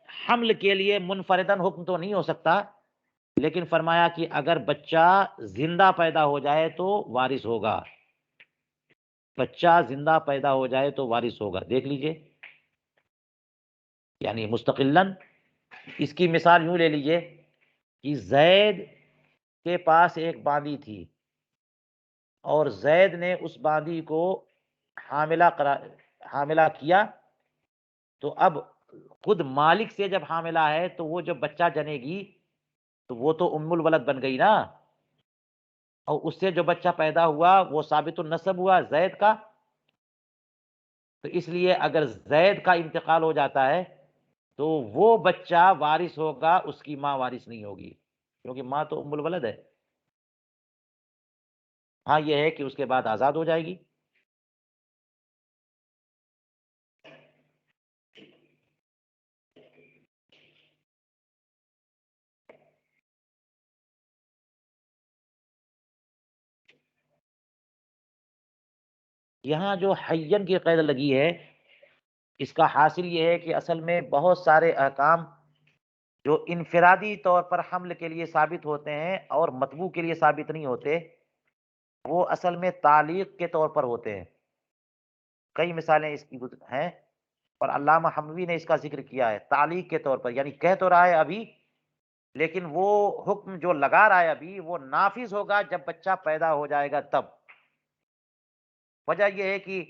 حمل کے لیے منفرداً حکم تو نہیں ہو سکتا، لیکن فرمایا کہ اگر بچہ زندہ پیدا ہو جائے تو وارث ہوگا، بچہ زندہ پیدا ہو جائے تو وارث ہوگا۔ دیکھ لیجئے، یعنی مستقلاً اس کی مثال یوں لے لیجئے کہ زید کے پاس ایک باندی تھی، اور زید نے اس باندی کو حاملہ کیا، تو اب خود مالک سے جب حاملہ ہے تو وہ جب بچہ جنے گی تو وہ تو ام الولد بن گئی نا، اور اس سے جو بچہ پیدا ہوا وہ ثابت النسب ہوا زید کا، تو اس لیے اگر زید کا انتقال ہو جاتا ہے تو وہ بچہ وارث ہوگا، اس کی ماں وارث نہیں ہوگی، کیونکہ ماں تو ام الولد ہے۔ ہاں یہ ہے کہ اس کے بعد آزاد ہو جائے گی۔ یہاں جو حین کی قید لگی ہے، اس کا حاصل یہ ہے کہ اصل میں بہت سارے احکام جو انفرادی طور پر حمل کے لیے ثابت ہوتے ہیں اور مطبوع کے لیے ثابت نہیں ہوتے، وہ اصل میں تعلیق کے طور پر ہوتے ہیں۔ کئی مثالیں اس کی ہیں، اور علامہ حموی نے اس کا ذکر کیا ہے تعلیق کے طور پر، یعنی کہہ تو رہا ہے ابھی، لیکن وہ حکم جو لگا رہا ہے ابھی وہ نافذ ہوگا جب بچہ پیدا ہو جائے گا تب۔ وجہ یہ ہے کہ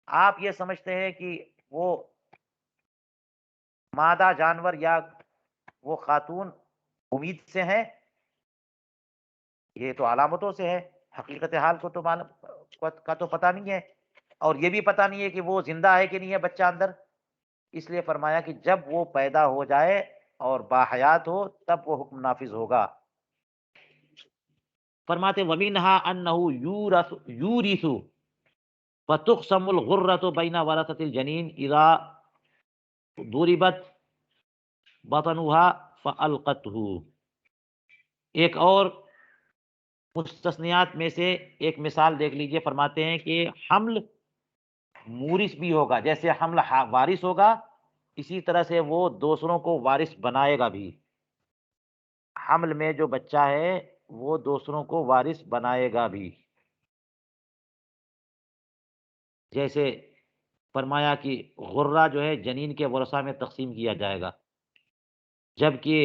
آپ یہ سمجھتے ہیں کہ وہ مادہ جانور یا وہ خاتون امید سے ہیں، یہ تو علامتوں سے ہے، حقیقت حال کو تو کا تو پتہ نہیں ہے، اور یہ بھی پتہ نہیں ہے کہ وہ زندہ ہے کہ نہیں ہے بچہ اندر، اس لیے فرمایا کہ جب وہ پیدا ہو جائے اور باحیات ہو تب وہ حکم نافذ ہوگا۔ فرماتے وَمِنْهَا أَنَّهُ يُورِثُ فَتُقْسَمُ الْغُرَّةُ بَيْنَ وَرَثَةِ الْجَنِينِ إِذَا ضُرِبَتْ بَطْنُهَا فَأَلْقَتْهُ۔ ایک اور مستثنیات میں سے ایک مثال دیکھ لیجئے، فرماتے ہیں کہ حمل مورث بھی ہوگا، جیسے حمل وارث ہوگا اسی طرح سے وہ دوسروں کو وارث بنائے گا بھی۔ حمل میں جو بچہ ہے وہ دوسروں کو وارث بنائے گا بھی، جیسے فرمایا کہ غرہ جو ہے جنین کے ورثہ میں تقسیم کیا جائے گا، جبکہ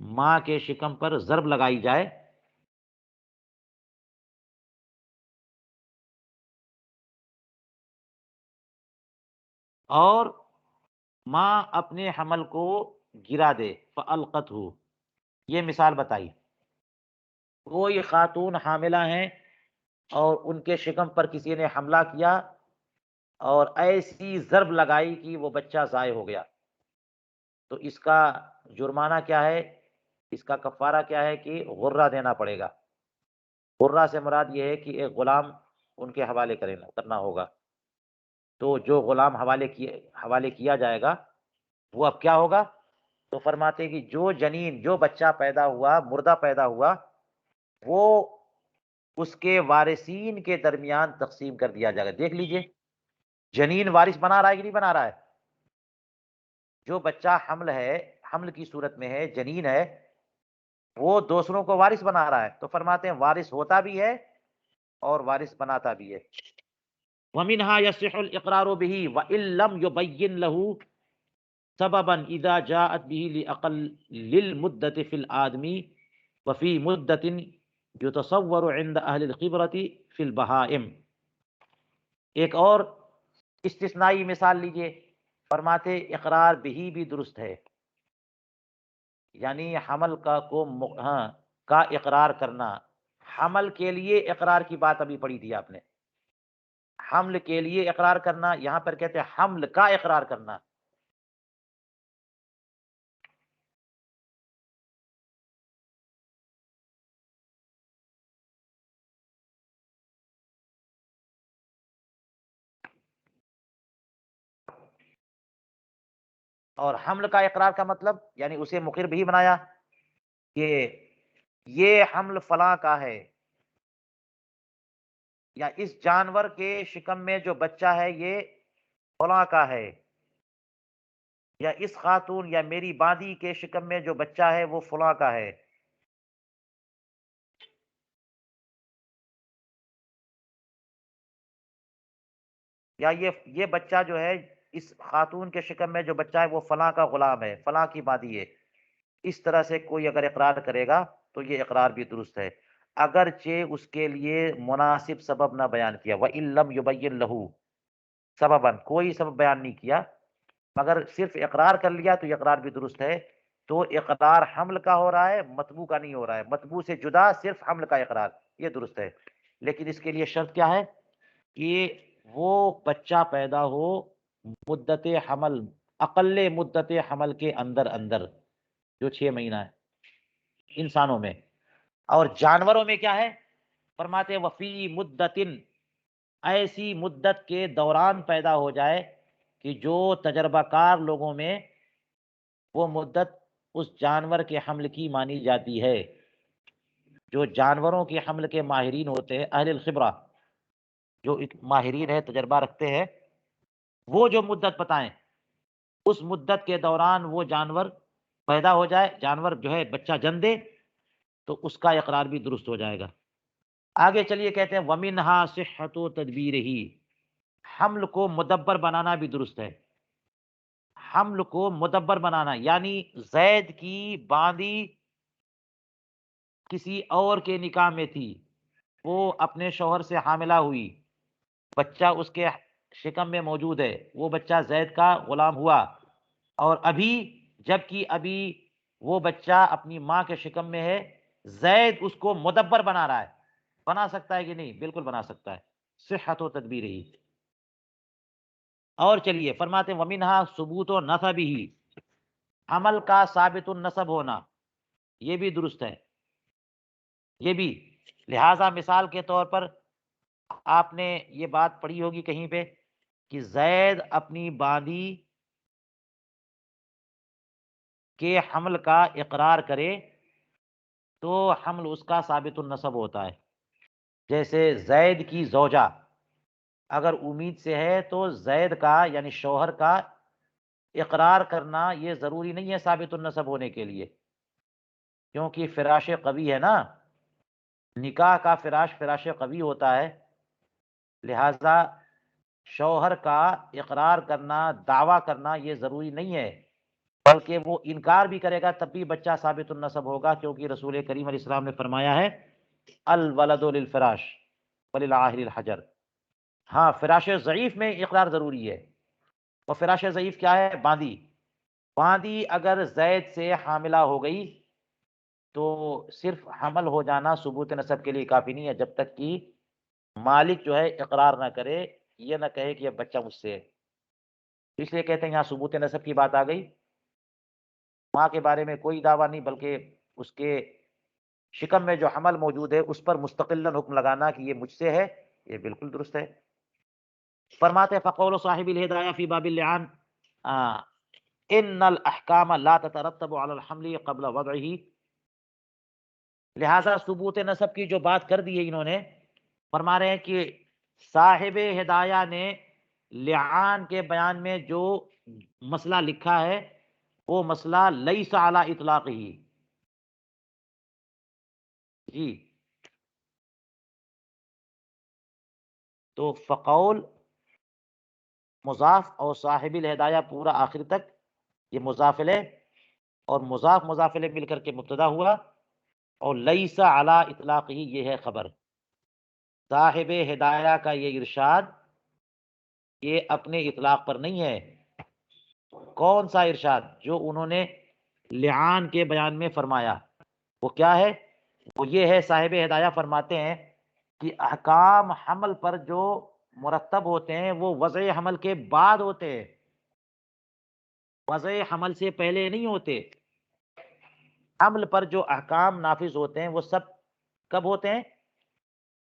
ماں کے شکم پر ضرب لگائی جائے اور ماں اپنے حمل کو گرا دے فَأَلْقَتْهُ۔ یہ مثال بتائی، کوئی خاتون حاملہ ہیں اور ان کے شکم پر کسی نے حملہ کیا اور ایسی ضرب لگائی کہ وہ بچہ ضائع ہو گیا، تو اس کا جرمانہ کیا ہے، اس کا کفارہ کیا ہے کہ غرہ دینا پڑے گا۔ غرہ سے مراد یہ ہے کہ ایک غلام ان کے حوالے کرنا ہوگا، تو جو غلام حوالے کیا جائے گا وہ اب کیا ہوگا، تو فرماتے کہ جو جنین جو بچہ پیدا ہوا مردہ پیدا ہوا وہ اس کے وارثین کے درمیان تقسیم کر دیا جائے گا۔ دیکھ لیجئے، جنین وارث بنا رہا ہے کہ نہیں بنا رہا ہے؟ جو بچہ حمل ہے، حمل کی صورت میں ہے، جنین ہے، وہ دوسروں کو وارث بنا رہا ہے، تو فرماتے ہیں وارث ہوتا بھی ہے اور وارث بناتا بھی ہے۔ وَمِنْهَا يَصِحُ الْإِقْرَارُ بِهِ وَإِن لَّمْ يُبَيِّن لَهُ سبباً اذا جاءت به لاقل للمدة في الآدمی وفي مدة يتصور عند اہل الخبرة في البہائم۔ ایک اور استثنائی مثال لیجئے، فرماتے اقرار بھی درست ہے، یعنی حمل کا اقرار کرنا۔ حمل کے لیے اقرار کی بات ابھی پڑھی تھی آپ نے، حمل کے لیے اقرار کرنا، یہاں پر کہتے ہیں حمل کا اقرار کرنا۔ اور حمل کا اقرار کا مطلب یعنی اسے مقر بھی بنایا کہ یہ حمل فلاں کا ہے، یا اس جانور کے شکم میں جو بچہ ہے یہ فلاں کا ہے، یا اس خاتون یا میری باندی کے شکم میں جو بچہ ہے وہ فلاں کا ہے۔ یا یہ بچہ جو ہے، اس خاتون کے شکم میں جو بچہ ہے وہ فلاں کا غلام ہے، فلاں کی باندی ہے۔ اس طرح سے کوئی اگر اقرار کرے گا تو یہ اقرار بھی درست ہے، اگرچہ اس کے لیے مناسب سبب نہ بیان کیا۔ وَإِن لَّمْ يُبَيِّن لَّهُ سبباً، کوئی سبب بیان نہیں کیا مگر صرف اقرار کر لیا تو یہ اقرار بھی درست ہے۔ تو اقرار حمل کا ہو رہا ہے، مطبوع کا نہیں ہو رہا ہے، مطبوع سے جدا صرف حمل کا اقرار، یہ درست ہے۔ لیکن اس کے لیے شرط کیا ہے کہ وہ بچہ پیدا ہو مدت حمل، اقل مدت حمل کے اندر جو 6 مہینہ ہے انسانوں میں، اور جانوروں میں کیا ہے؟ فرماتے وفی مدتن، ایسی مدت کے دوران پیدا ہو جائے کہ جو تجربہ کار لوگوں میں وہ مدت اس جانور کے حمل کی مانی جاتی ہے۔ جو جانوروں کے حمل کے ماہرین ہوتے ہیں، اہل الخبرہ، جو ماہرین ہے، تجربہ رکھتے ہیں، وہ جو مدت بتائیں، اس مدت کے دوران وہ جانور پیدا ہو جائے، جانور جو ہے بچہ جن دے، تو اس کا اقرار بھی درست ہو جائے گا۔ آگے چلیے کہتے ہیں وَمِنْهَا صِحَّةُ تَدْبِيرِهِ، حمل کو مدبر بنانا بھی درست ہے۔ حمل کو مدبر بنانا یعنی زید کی باندی کسی اور کے نکاح میں تھی، وہ اپنے شوہر سے حاملہ ہوئی، بچہ اس کے شکم میں موجود ہے، وہ بچہ زید کا غلام ہوا، اور جبکہ وہ بچہ اپنی ماں کے شکم میں ہے، زید اس کو مدبر بنا رہا ہے۔ بنا سکتا ہے کہ نہیں؟ بالکل بنا سکتا ہے، صحت و تدبیر ہی۔ اور چلیے فرماتے وَمِنْهَا ثبوت و نسبہ، حمل کا ثابت النسب ہونا، یہ بھی درست ہے، یہ بھی۔ لہذا مثال کے طور پر آپ نے یہ بات پڑھی ہوگی کہیں پہ کہ زید اپنی باندی کے حمل کا اقرار کرے تو حمل اس کا ثابت النسب ہوتا ہے۔ جیسے زید کی زوجہ اگر امید سے ہے تو زید کا یعنی شوہر کا اقرار کرنا یہ ضروری نہیں ہے ثابت النسب ہونے کے لیے، کیونکہ فراش قوی ہے نا، نکاح کا فراش قوی ہوتا ہے، لہذا شوہر کا اقرار کرنا، دعویٰ کرنا یہ ضروری نہیں ہے، بلکہ وہ انکار بھی کرے گا تب بھی بچہ ثابت النسب ہوگا، کیونکہ رسول کریم علیہ السلام نے فرمایا ہے الولد للفراش وللعاہر الحجر۔ ہاں، فراش ضعیف میں اقرار ضروری ہے، اور فراش ضعیف کیا ہے؟ باندی اگر زید سے حاملہ ہو گئی تو صرف حمل ہو جانا ثبوت نسب کے لیے کافی نہیں ہے، جب تک کہ مالک جو ہے اقرار نہ کرے، یہ نہ کہے کہ یہ بچہ مجھ سے ہے۔ اس لیے کہتے ہیں یہاں ثبوت نسب کی بات آ گئی، ماں کے بارے میں کوئی دعویٰ نہیں، بلکہ اس کے شکم میں جو حمل موجود ہے اس پر مستقلاً حکم لگانا کہ یہ مجھ سے ہے، یہ بالکل درست ہے۔ فرماتے فقول صاحب الہدایہ فی باب اللعان ان الاحکام لا تترتب علی الحمل قبل وضعہ، لہذا ثبوت نسب کی جو بات کر دی ہے انہوں نے، فرما رہے ہیں کہ صاحب ہدایہ نے لعان کے بیان میں جو مسئلہ لکھا ہے وہ مسئلہ لیس علی اطلاق ہی جی. تو فقول مضاف اور صاحب الہدایہ پورا آخر تک یہ مضاف الیہ اور مضاف الیہ مل کر کے مبتدا ہوا، اور لیس علی اطلاق ہی یہ ہے خبر. صاحب ہدایہ کا یہ ارشاد یہ اپنے اطلاق پر نہیں ہے. کون سا ارشاد؟ جو انہوں نے لعان کے بیان میں فرمایا. وہ کیا ہے؟ وہ یہ ہے، صاحب ہدایہ فرماتے ہیں کہ احکام حمل پر جو مرتب ہوتے ہیں وہ وضع حمل کے بعد ہوتے ہیں، وضع حمل سے پہلے نہیں ہوتے. حمل پر جو احکام نافذ ہوتے ہیں وہ سب کب ہوتے ہیں؟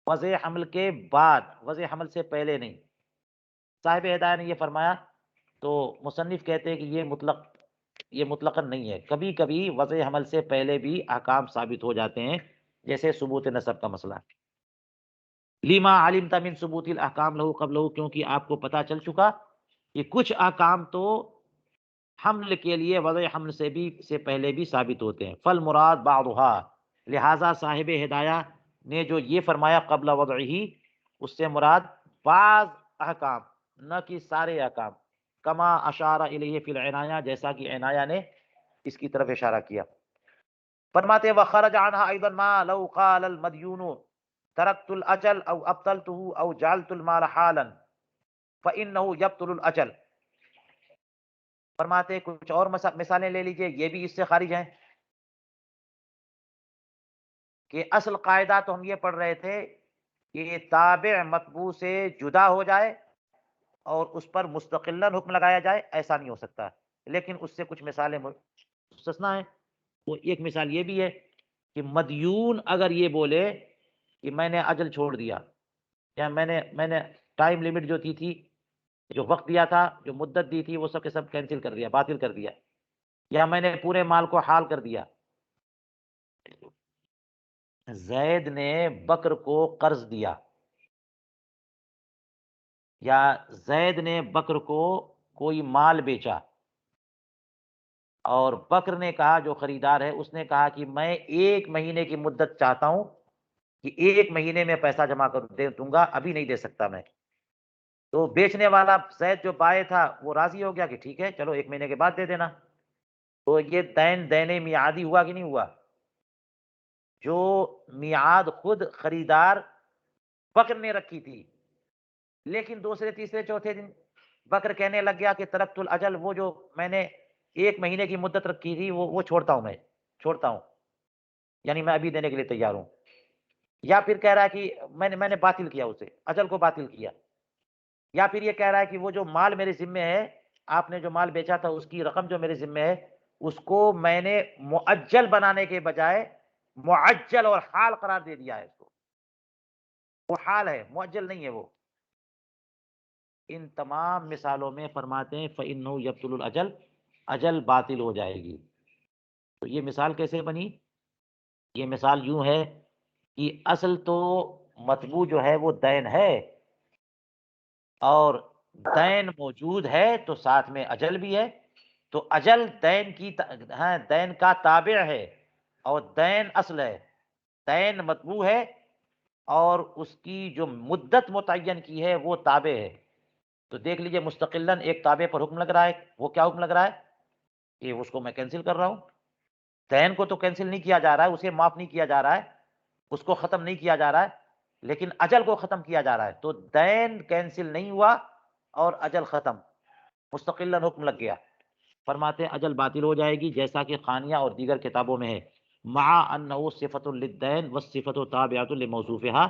وضع حمل کے بعد، وضع حمل سے پہلے نہیں. صاحب ہدایہ نے یہ فرمایا، تو مصنف کہتے ہیں کہ یہ مطلقاً نہیں ہے. کبھی کبھی وضع حمل سے پہلے بھی احکام ثابت ہو جاتے ہیں، جیسے ثبوت نسب کا مسئلہ. لما علمت من ثبوت الاحکام لہو قبلہ، کیونکہ آپ کو پتہ چل چکا کہ کچھ احکام تو حمل کے لیے وضع حمل سے پہلے بھی ثابت ہوتے ہیں. فالمراد بعضها، لہذا صاحب ہدایہ نے جو یہ فرمایا قبل وضعہ، اس سے مراد بعض احکام، نہ کہ سارے احکام. کما اشار الیہ فی العنایہ، جیسا کہ عنایہ نے اس کی طرف اشارہ کیا. فرماتے وخرج عنها ايضا ما لو قال المديون تركت الاجل او ابطلته او جعلت المال حالا فانه يبطل الاجل. فرماتے کچھ اور مثالیں لے لیجئے، یہ بھی اس سے خارج ہیں. کہ اصل قاعدہ تو ہم یہ پڑھ رہے تھے کہ تابع متبوع سے جدا ہو جائے اور اس پر مستقلاً حکم لگایا جائے، ایسا نہیں ہو سکتا. لیکن اس سے کچھ مثالیں مستثنا ہیں. وہ ایک مثال یہ بھی ہے کہ مدیون اگر یہ بولے کہ میں نے اجل چھوڑ دیا، یا میں نے ٹائم لیمٹ جو تھی جو وقت دیا تھا، جو مدت دی تھی، وہ سب کے سب کینسل کر دیا، باطل کر دیا، یا میں نے پورے مال کو حال کر دیا. زید نے بکر کو قرض دیا، یا زید نے بکر کو کوئی مال بیچا، اور بکر نے کہا، جو خریدار ہے اس نے کہا کہ میں 1 مہینے کی مدت چاہتا ہوں کہ 1 مہینے میں پیسہ جمع کر دوں گا، ابھی نہیں دے سکتا میں. تو بیچنے والا زید جو بائے تھا وہ راضی ہو گیا کہ ٹھیک ہے چلو 1 مہینے کے بعد دے دینا. تو یہ دین میعادی ہوا کہ نہیں ہوا؟ جو میعاد خود خریدار بکر نے رکھی تھی، لیکن دوسرے تیسرے چوتھے دن بکر کہنے لگ گیا کہ ترکت الاجل، وہ جو میں نے 1 مہینے کی مدت رکھی تھی وہ چھوڑتا ہوں، یعنی میں ابھی دینے کے لیے تیار ہوں. یا پھر کہہ رہا ہے کہ میں نے باطل کیا، اسے اجل کو باطل کیا. یا پھر یہ کہہ رہا ہے کہ وہ جو مال میرے ذمے ہے، آپ نے جو مال بیچا تھا اس کی رقم جو میرے ذمے ہے، اس کو میں نے مؤجل بنانے کے بجائے معجل اور حال قرار دے دیا ہے. اس کو وہ حال ہے، معجل نہیں ہے وہ. ان تمام مثالوں میں فرماتے ہیں فَإِنَّهُ يَبْطُلُ الْأَجَلَ، اجل باطل ہو جائے گی. تو یہ مثال کیسے بنی؟ یہ مثال یوں ہے کہ اصل تو مطبوع جو ہے وہ دین ہے، اور دین موجود ہے تو ساتھ میں اجل بھی ہے. تو اجل دین کا تابع ہے، اور دین اصل ہے. دین مطبوع ہے اور اس کی جو مدت متعین کی ہے وہ تابع ہے. تو دیکھ لیجئے مستقلاً ایک تابع پر حکم لگ رہا ہے. وہ کیا حکم لگ رہا ہے؟ کہ اس کو میں کینسل کر رہا ہوں. دین کو تو کینسل نہیں کیا جا رہا ہے، اسے معاف نہیں کیا جا رہا ہے، اس کو ختم نہیں کیا جا رہا ہے، لیکن اجل کو ختم کیا جا رہا ہے. تو دین کینسل نہیں ہوا اور اجل ختم، مستقلاً حکم لگ گیا. فرماتے ہیں اجل باطل ہو جائے گی، جیسا کہ خانیہ اور دیگر کتابوں میں ہے. مع انه صفۃ للدین والصفۃ تابعۃ لموصوفها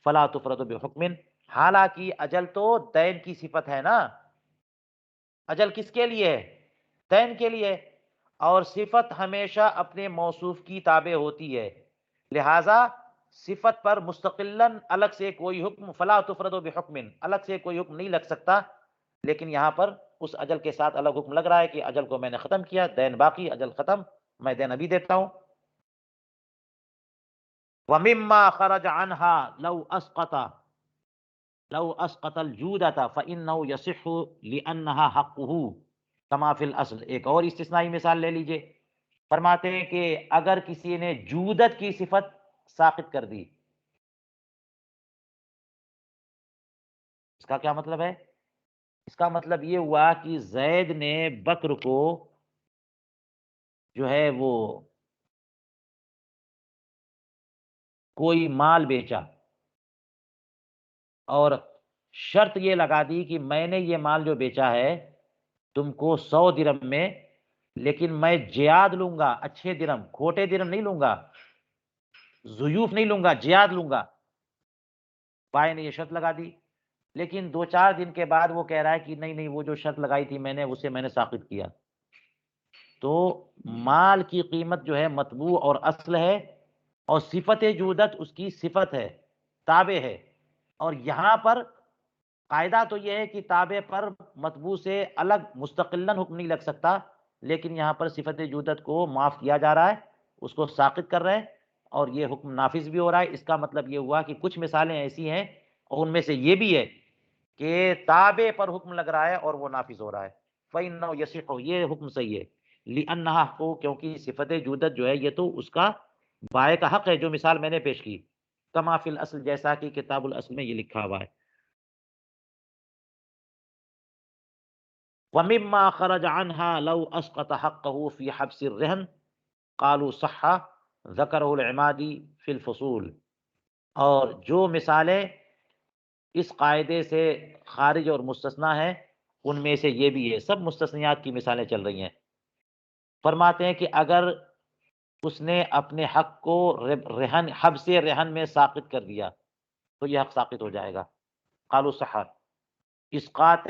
فلا تفرد بحکم. حالانکہ اجل تو دین کی صفت ہے نا. اجل کس کے لیے ہے؟ دین کے لیے. اور صفت ہمیشہ اپنے موصوف کی تابع ہوتی ہے، لہذا صفت پر مستقلاً الگ سے کوئی حکم، فلا تفرد بحکم، الگ سے کوئی حکم نہیں لگ سکتا. لیکن یہاں پر اس اجل کے ساتھ الگ حکم لگ رہا ہے کہ اجل کو میں نے ختم کیا، دین باقی، اجل ختم، میں دین ابھی دیتا ہوں. وَمِمَّا خَرَجَ عَنْهَا لو اسقط الجودة فإنه يصح لأنها حقه كما في الأصل. ایک اور استثنائی مثال لے لیجئے. فرماتے ہیں کہ اگر کسی نے جودت کی صفت ساقط کر دی، اس کا کیا مطلب ہے؟ اس کا مطلب یہ ہوا کہ زید نے بکر کو جو ہے وہ کوئی مال بیچا اور شرط یہ لگا دی کہ میں نے یہ مال جو بیچا ہے تم کو 100 درم میں، لیکن میں جیاد لوں گا، اچھے درم، کھوٹے درم نہیں لوں گا، ضیوف نہیں لوں گا، جیاد لوں گا. بھائی نے یہ شرط لگا دی، لیکن 2-4 دن کے بعد وہ کہہ رہا ہے کہ نہیں نہیں، وہ جو شرط لگائی تھی میں نے اسے میں نے ساقط کیا. تو مال کی قیمت جو ہے مطبوع اور اصل ہے، اور صفت جودت اس کی صفت ہے، تابع ہے. اور یہاں پر قاعدہ تو یہ ہے کہ تابع پر مطبوع سے الگ مستقلاً حکم نہیں لگ سکتا، لیکن یہاں پر صفت جودت کو معاف کیا جا رہا ہے، اس کو ساقط کر رہے ہیں، اور یہ حکم نافذ بھی ہو رہا ہے. اس کا مطلب یہ ہوا کہ کچھ مثالیں ایسی ہیں اور ان میں سے یہ بھی ہے کہ تابع پر حکم لگ رہا ہے اور وہ نافذ ہو رہا ہے. فَإِنَّهُ يَصِحُ، یہ حکم صحیح ہے. لِأَنَّهَا حَقُّ، کیونکہ صفت جودت جو ہے یہ تو اس کا بائع کا حق ہے، جو مثال میں نے پیش کی. کما فی الاصل، جیسا کہ کتاب الاصل میں یہ لکھا ہوا ہے. وَمِمَّا خَرَجَ عَنْهَا لَوْ أَسْقَطَ حَقَّهُ فِي حَبْسِ الرِّهْنِ قَالُوا صَحَّ ذَكَرَهُ الْعِمَادِي فِي الْفُصُولِ. اور جو مثالیں اس قاعدے سے خارج اور مستثنا ہیں ان میں سے یہ بھی ہے. سب مستثنیات کی مثالیں چل رہی ہیں. فرماتے ہیں کہ اگر اس نے اپنے حق کو رہن، حبس رہن میں ساقط کر دیا تو یہ حق ساقط ہو جائے گا. قالوا صح، اسقاط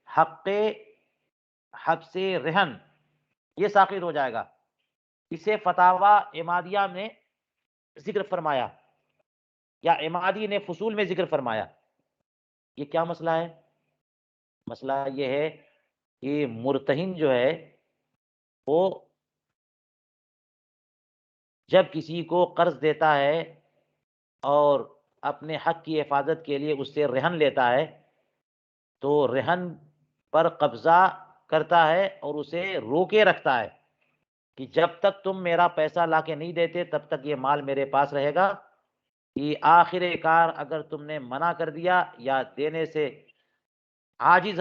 حق حبس رہن یہ ساقط ہو جائے گا. اسے فتاوی عمادیہ نے ذکر فرمایا یا عمادی نے فصول میں ذکر فرمایا. یہ کیا مسئلہ ہے؟ مسئلہ یہ ہے کہ مرتہن جو ہے وہ جب کسی کو قرض دیتا ہے اور اپنے حق کی حفاظت کے لیے اس سے رہن لیتا ہے تو رہن پر قبضہ کرتا ہے اور اسے روکے رکھتا ہے کہ جب تک تم میرا پیسہ لا کے نہیں دیتے تب تک یہ مال میرے پاس رہے گا. یہ آخر کار اگر تم نے منع کر دیا یا دینے سے عاجز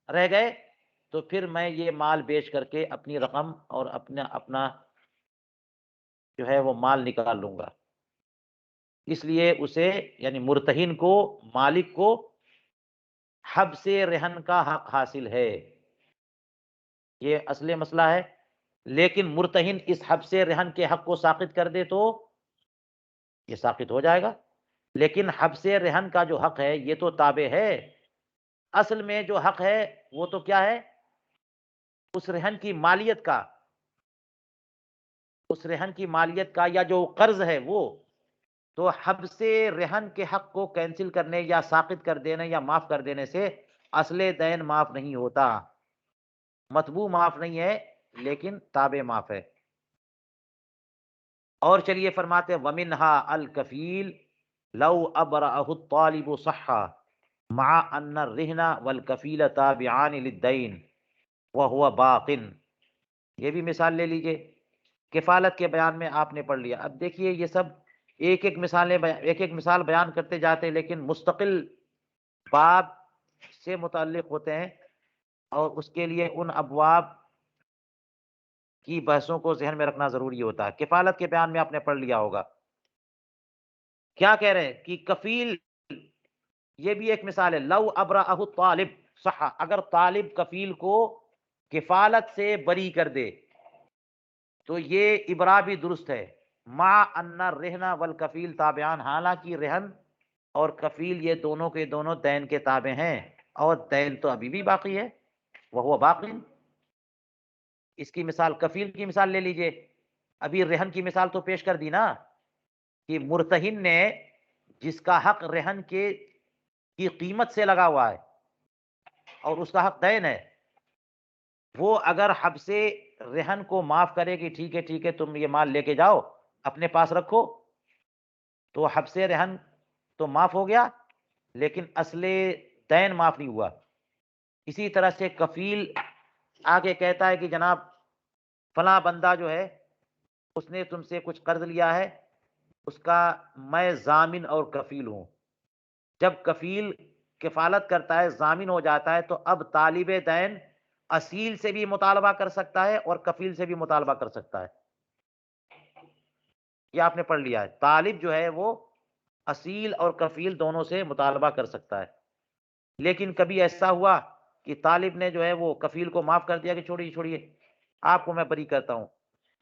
رہ گئے تو پھر میں یہ مال بیچ کر کے اپنی رقم اور اپنا جو ہے وہ مال نکال لوں گا. اس لیے اسے یعنی مرتہن کو، مالک کو حبس رہن کا حق حاصل ہے. یہ اصل مسئلہ ہے. لیکن مرتہن اس حبس رہن کے حق کو ساقط کر دے تو یہ ساقط ہو جائے گا. لیکن حبس رہن کا جو حق ہے یہ تو تابع ہے. اصل میں جو حق ہے وہ تو کیا ہے؟ اس رہن کی مالیت کا، اس رہن کی مالیت کا یا جو قرض ہے وہ. تو حبس رہن کے حق کو کینسل کرنے یا ساقط کر دینے یا معاف کر دینے سے اصل دین معاف نہیں ہوتا. مطبوع معاف نہیں ہے لیکن تابع معاف ہے. اور چلیے فرماتے وَمِنْهَا الْكَفِيلُ لَوْ أَبْرَأَهُ الطَّالِبُ صَحَّ مع ان الرہن والکفیل تابعان للدین وهو باق. یہ بھی مثال لے لیجئے. کفالت کے بیان میں آپ نے پڑھ لیا. اب دیکھیے یہ سب ایک ایک مثال بیان کرتے جاتے لیکن مستقل باب سے متعلق ہوتے ہیں اور اس کے لیے ان ابواب کی بحثوں کو ذہن میں رکھنا ضروری ہوتا ہے. کفالت کے بیان میں آپ نے پڑھ لیا ہوگا. کیا کہہ رہے ہیں کہ کفیل یہ بھی ایک مثال ہے. لو ابرأہ الطالب صح، اگر طالب کفیل کو کفالت سے بری کر دے تو یہ ابرا بھی درست ہے. مع ان الرہن والکفیل تابعان، حالانکہ رہن اور کفیل یہ دونوں کے دونوں دین کے تابع ہیں اور دین تو ابھی بھی باقی ہے. وہو باقی. اس کی مثال کفیل کی مثال لے لیجئے. ابھی رہن کی مثال تو پیش کر دی نا کہ مرتہن نے جس کا حق رہن کی قیمت سے لگا ہوا ہے اور اس کا حق دین ہے، وہ اگر حبس رہن کو معاف کرے کہ ٹھیک ہے تم یہ مال لے کے جاؤ اپنے پاس رکھو، تو حبس رہن تو معاف ہو گیا لیکن اصل دین معاف نہیں ہوا. اسی طرح سے کفیل آگے کہتا ہے کہ جناب فلاں بندہ جو ہے اس نے تم سے کچھ قرض لیا ہے، اس کا میں ضامن اور کفیل ہوں. جب کفیل کفالت کرتا ہے، ضامن ہو جاتا ہے، تو اب طالب دین اصیل سے بھی مطالبہ کر سکتا ہے اور کفیل سے بھی مطالبہ کر سکتا ہے. یہ آپ نے پڑھ لیا ہے. طالب جو ہے وہ اصیل اور کفیل دونوں سے مطالبہ کر سکتا ہے. لیکن کبھی ایسا ہوا کہ طالب نے جو ہے وہ کفیل کو معاف کر دیا کہ چھوڑیے چھوڑیے، آپ کو میں بری کرتا ہوں،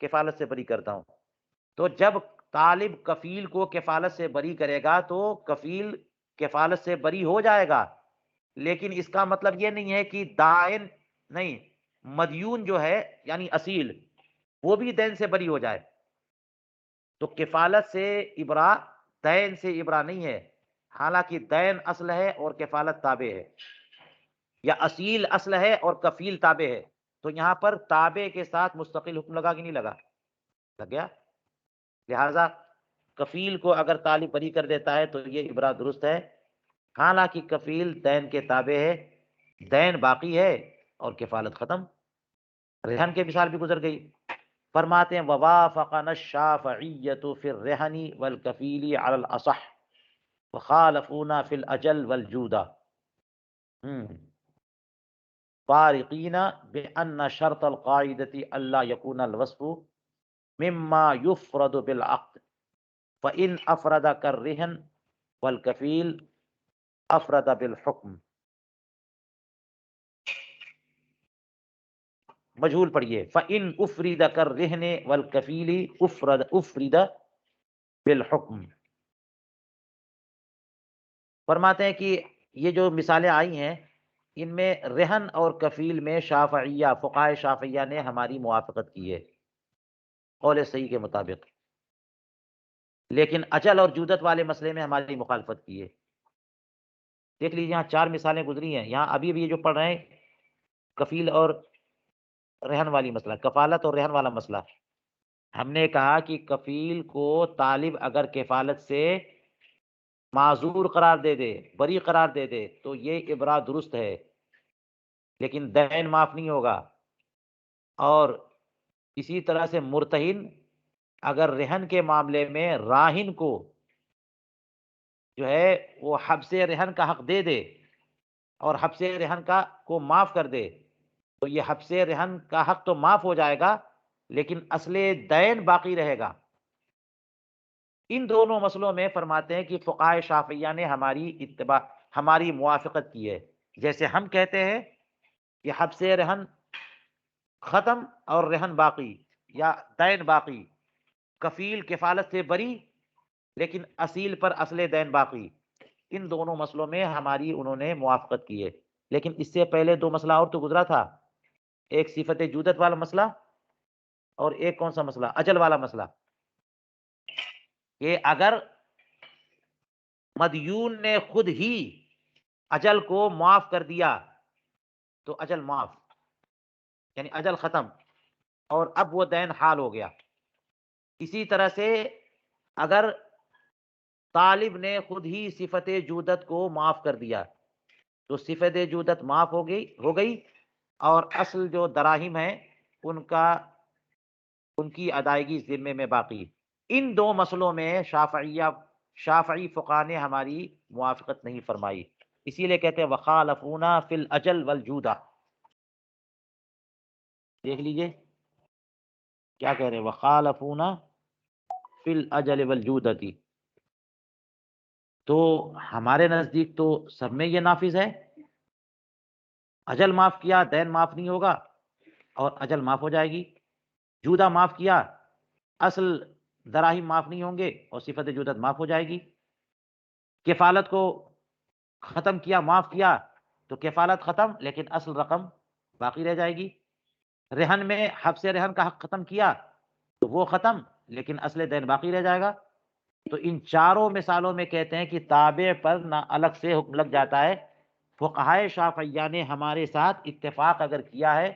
کفالت سے بری کرتا ہوں. تو جب طالب کفیل کو کفالت سے بری کرے گا تو کفیل کفالت سے بری ہو جائے گا، لیکن اس کا مطلب یہ نہیں ہے کہ دائن نہیں، مدیون جو ہے یعنی اصیل وہ بھی دین سے بری ہو جائے. تو کفالت سے ابرا دین سے ابرا نہیں ہے، حالانکہ دین اصل ہے اور کفالت تابع ہے، یا اصیل اصل ہے اور کفیل تابع ہے. تو یہاں پر تابع کے ساتھ مستقل حکم لگا کہ نہیں لگا؟ لگ گیا. لہذا کفیل کو اگر طالب بری کر دیتا ہے تو یہ ابرا درست ہے، حالانکہ کفیل دین کے تابع ہے، دین باقی ہے اور کفالت ختم. رہن کی مثال بھی گزر گئی. فرماتے ہیں ووافقنا الشافعیۃ فی الرہن والکفیل علی الاصح وخالفونا فی الاجل والجودہ فارقین بأن شرط القاعدة الا يكون الوصف مما يفرد بالعقد فإن افرد كالرهن والکفیل افرد بالحکم. مجہول پڑھیے فَإِنْ أُفْرِدَ كَالرِّهْنِ وَالْكَفِيلِ أُفْرِدَ بِالْحُكْمِ. فرماتے ہیں کہ یہ جو مثالیں آئی ہیں ان میں رہن اور کفیل میں شافعیہ فقہائے شافعیہ نے ہماری موافقت کی ہے قول صحیح کے مطابق، لیکن اجل اور جودت والے مسئلے میں ہماری مخالفت کی ہے. دیکھ لیجیے یہاں 4 مثالیں گزری ہیں. یہاں ابھی یہ جو پڑھ رہے ہیں کفیل اور رہن والی مسئلہ، کفالت اور رہن والا مسئلہ، ہم نے کہا کہ کفیل کو طالب اگر کفالت سے معذور قرار دے دے، بری قرار دے دے تو یہ ابرا درست ہے، لیکن دین معاف نہیں ہوگا. اور اسی طرح سے مرتہن اگر رہن کے معاملے میں راہن کو جو ہے وہ حبس رہن کا حق دے دے اور حبس رہن کا کو معاف کر دے تو یہ حبس رہن کا حق تو معاف ہو جائے گا لیکن اصل دین باقی رہے گا. ان دونوں مسئلوں میں فرماتے ہیں کہ فقہائے شافعیہ نے ہماری موافقت کی ہے. جیسے ہم کہتے ہیں کہ حبس رہن ختم اور رہن باقی یا دین باقی، کفیل کفالت سے بری لیکن اصیل پر اصل دین باقی. ان دونوں مسئلوں میں ہماری انہوں نے موافقت کی ہے. لیکن اس سے پہلے 2 مسئلہ اور تو گزرا تھا، ایک صفت جودت والا مسئلہ اور ایک کون سا مسئلہ؟ اجل والا مسئلہ. کہ اگر مدیون نے خود ہی اجل کو معاف کر دیا تو اجل معاف یعنی اجل ختم اور اب وہ دین حال ہو گیا. اسی طرح سے اگر طالب نے خود ہی صفت جودت کو معاف کر دیا تو صفت جودت معاف ہو گئی اور اصل جو دراہم ہیں ان کی ادائیگی ذمے میں باقی. ان 2 مسئلوں میں شافعی فقہ نے ہماری موافقت نہیں فرمائی، اسی لیے کہتے ہیں وخالفونا فی الاجل والجودہ. دیکھ لیجئے کیا کہہ رہے ہیں، وخالفونا فی الاجل والجودہ. تو ہمارے نزدیک تو سب میں یہ نافذ ہے، اجل معاف کیا دین معاف نہیں ہوگا اور اجل معاف ہو جائے گی، جودہ معاف کیا اصل دراہم معاف نہیں ہوں گے اور صفت جودت معاف ہو جائے گی. کفالت کو ختم کیا معاف کیا تو کفالت ختم لیکن اصل رقم باقی رہ جائے گی. رہن میں حبس رہن کا حق ختم کیا تو وہ ختم لیکن اصل دین باقی رہ جائے گا. تو ان 4 مثالوں میں کہتے ہیں کہ تابع پر نہ الگ سے حکم لگ جاتا ہے. فقہائے شافعیہ نے ہمارے ساتھ اتفاق اگر کیا ہے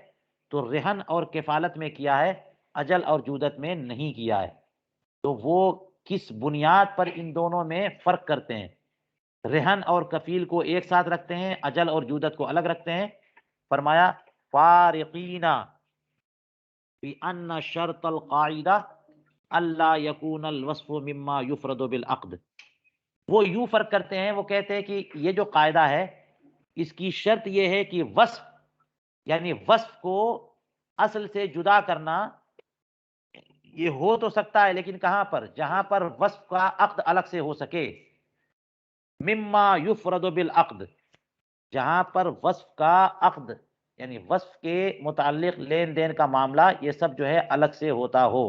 تو رہن اور کفالت میں کیا ہے، اجل اور جودت میں نہیں کیا ہے. تو وہ کس بنیاد پر ان دونوں میں فرق کرتے ہیں؟ رہن اور کفیل کو ایک ساتھ رکھتے ہیں، اجل اور جودت کو الگ رکھتے ہیں. فرمایا فارقین بأن شرط القاعدہ اللہ یکون الوصف مما یفرد بالعقد. وہ یوں فرق کرتے ہیں، وہ کہتے ہیں کہ یہ جو قاعدہ ہے اس کی شرط یہ ہے کہ وصف یعنی وصف کو اصل سے جدا کرنا یہ ہو تو سکتا ہے، لیکن کہاں پر؟ جہاں پر وصف کا عقد الگ سے ہو سکے. مما یفرد بالعقد، جہاں پر وصف کا عقد یعنی وصف کے متعلق لین دین کا معاملہ یہ سب جو ہے الگ سے ہوتا ہو.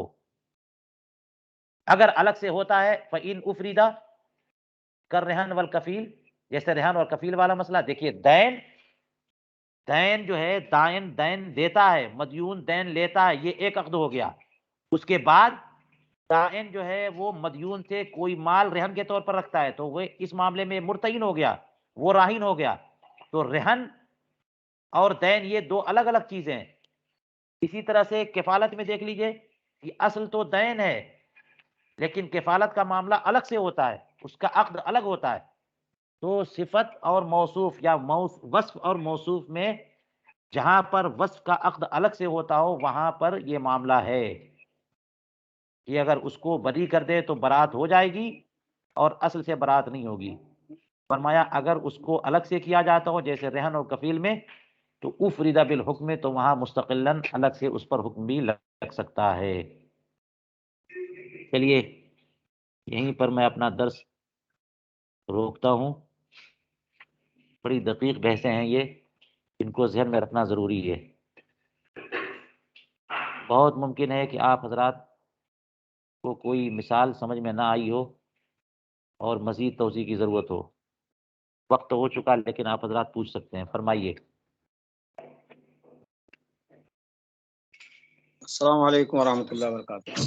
اگر الگ سے ہوتا ہے فَإِنْ أُفْرِدَ کر رہن والکفیل، جیسے رہن اور کفیل والا مسئلہ. دیکھیے دین جو ہے دائن دین دیتا ہے، مدیون دین لیتا ہے، یہ ایک عقد ہو گیا. اس کے بعد دائن جو ہے وہ مدیون سے کوئی مال رہن کے طور پر رکھتا ہے، تو وہ اس معاملے میں مرتہن ہو گیا، وہ راہن ہو گیا. تو رہن اور دین یہ دو الگ الگ چیزیں ہیں. اسی طرح سے کفالت میں دیکھ لیجئے، یہ اصل تو دین ہے لیکن کفالت کا معاملہ الگ سے ہوتا ہے، اس کا عقد الگ ہوتا ہے. تو صفت اور موصوف یا وصف اور موصوف میں جہاں پر وصف کا عقد الگ سے ہوتا ہو وہاں پر یہ معاملہ ہے کہ اگر اس کو بری کر دے تو برات ہو جائے گی اور اصل سے برات نہیں ہوگی. فرمایا اگر اس کو الگ سے کیا جاتا ہو جیسے رہن اور کفیل میں تو افرد بالحکم، تو وہاں مستقلاً الگ سے اس پر حکم بھی لگ سکتا ہے. چلیے یہیں پر میں اپنا درس روکتا ہوں. بڑی دقیق بحثیں ہیں یہ، ان کو ذہن میں رکھنا ضروری ہے. بہت ممکن ہے کہ آپ حضرات کو کوئی مثال سمجھ میں نہ آئی ہو اور مزید توضیح کی ضرورت ہو. وقت ہو چکا لیکن آپ حضرات پوچھ سکتے ہیں. فرمائیے. السلام علیکم ورحمۃ اللہ وبرکاتہ.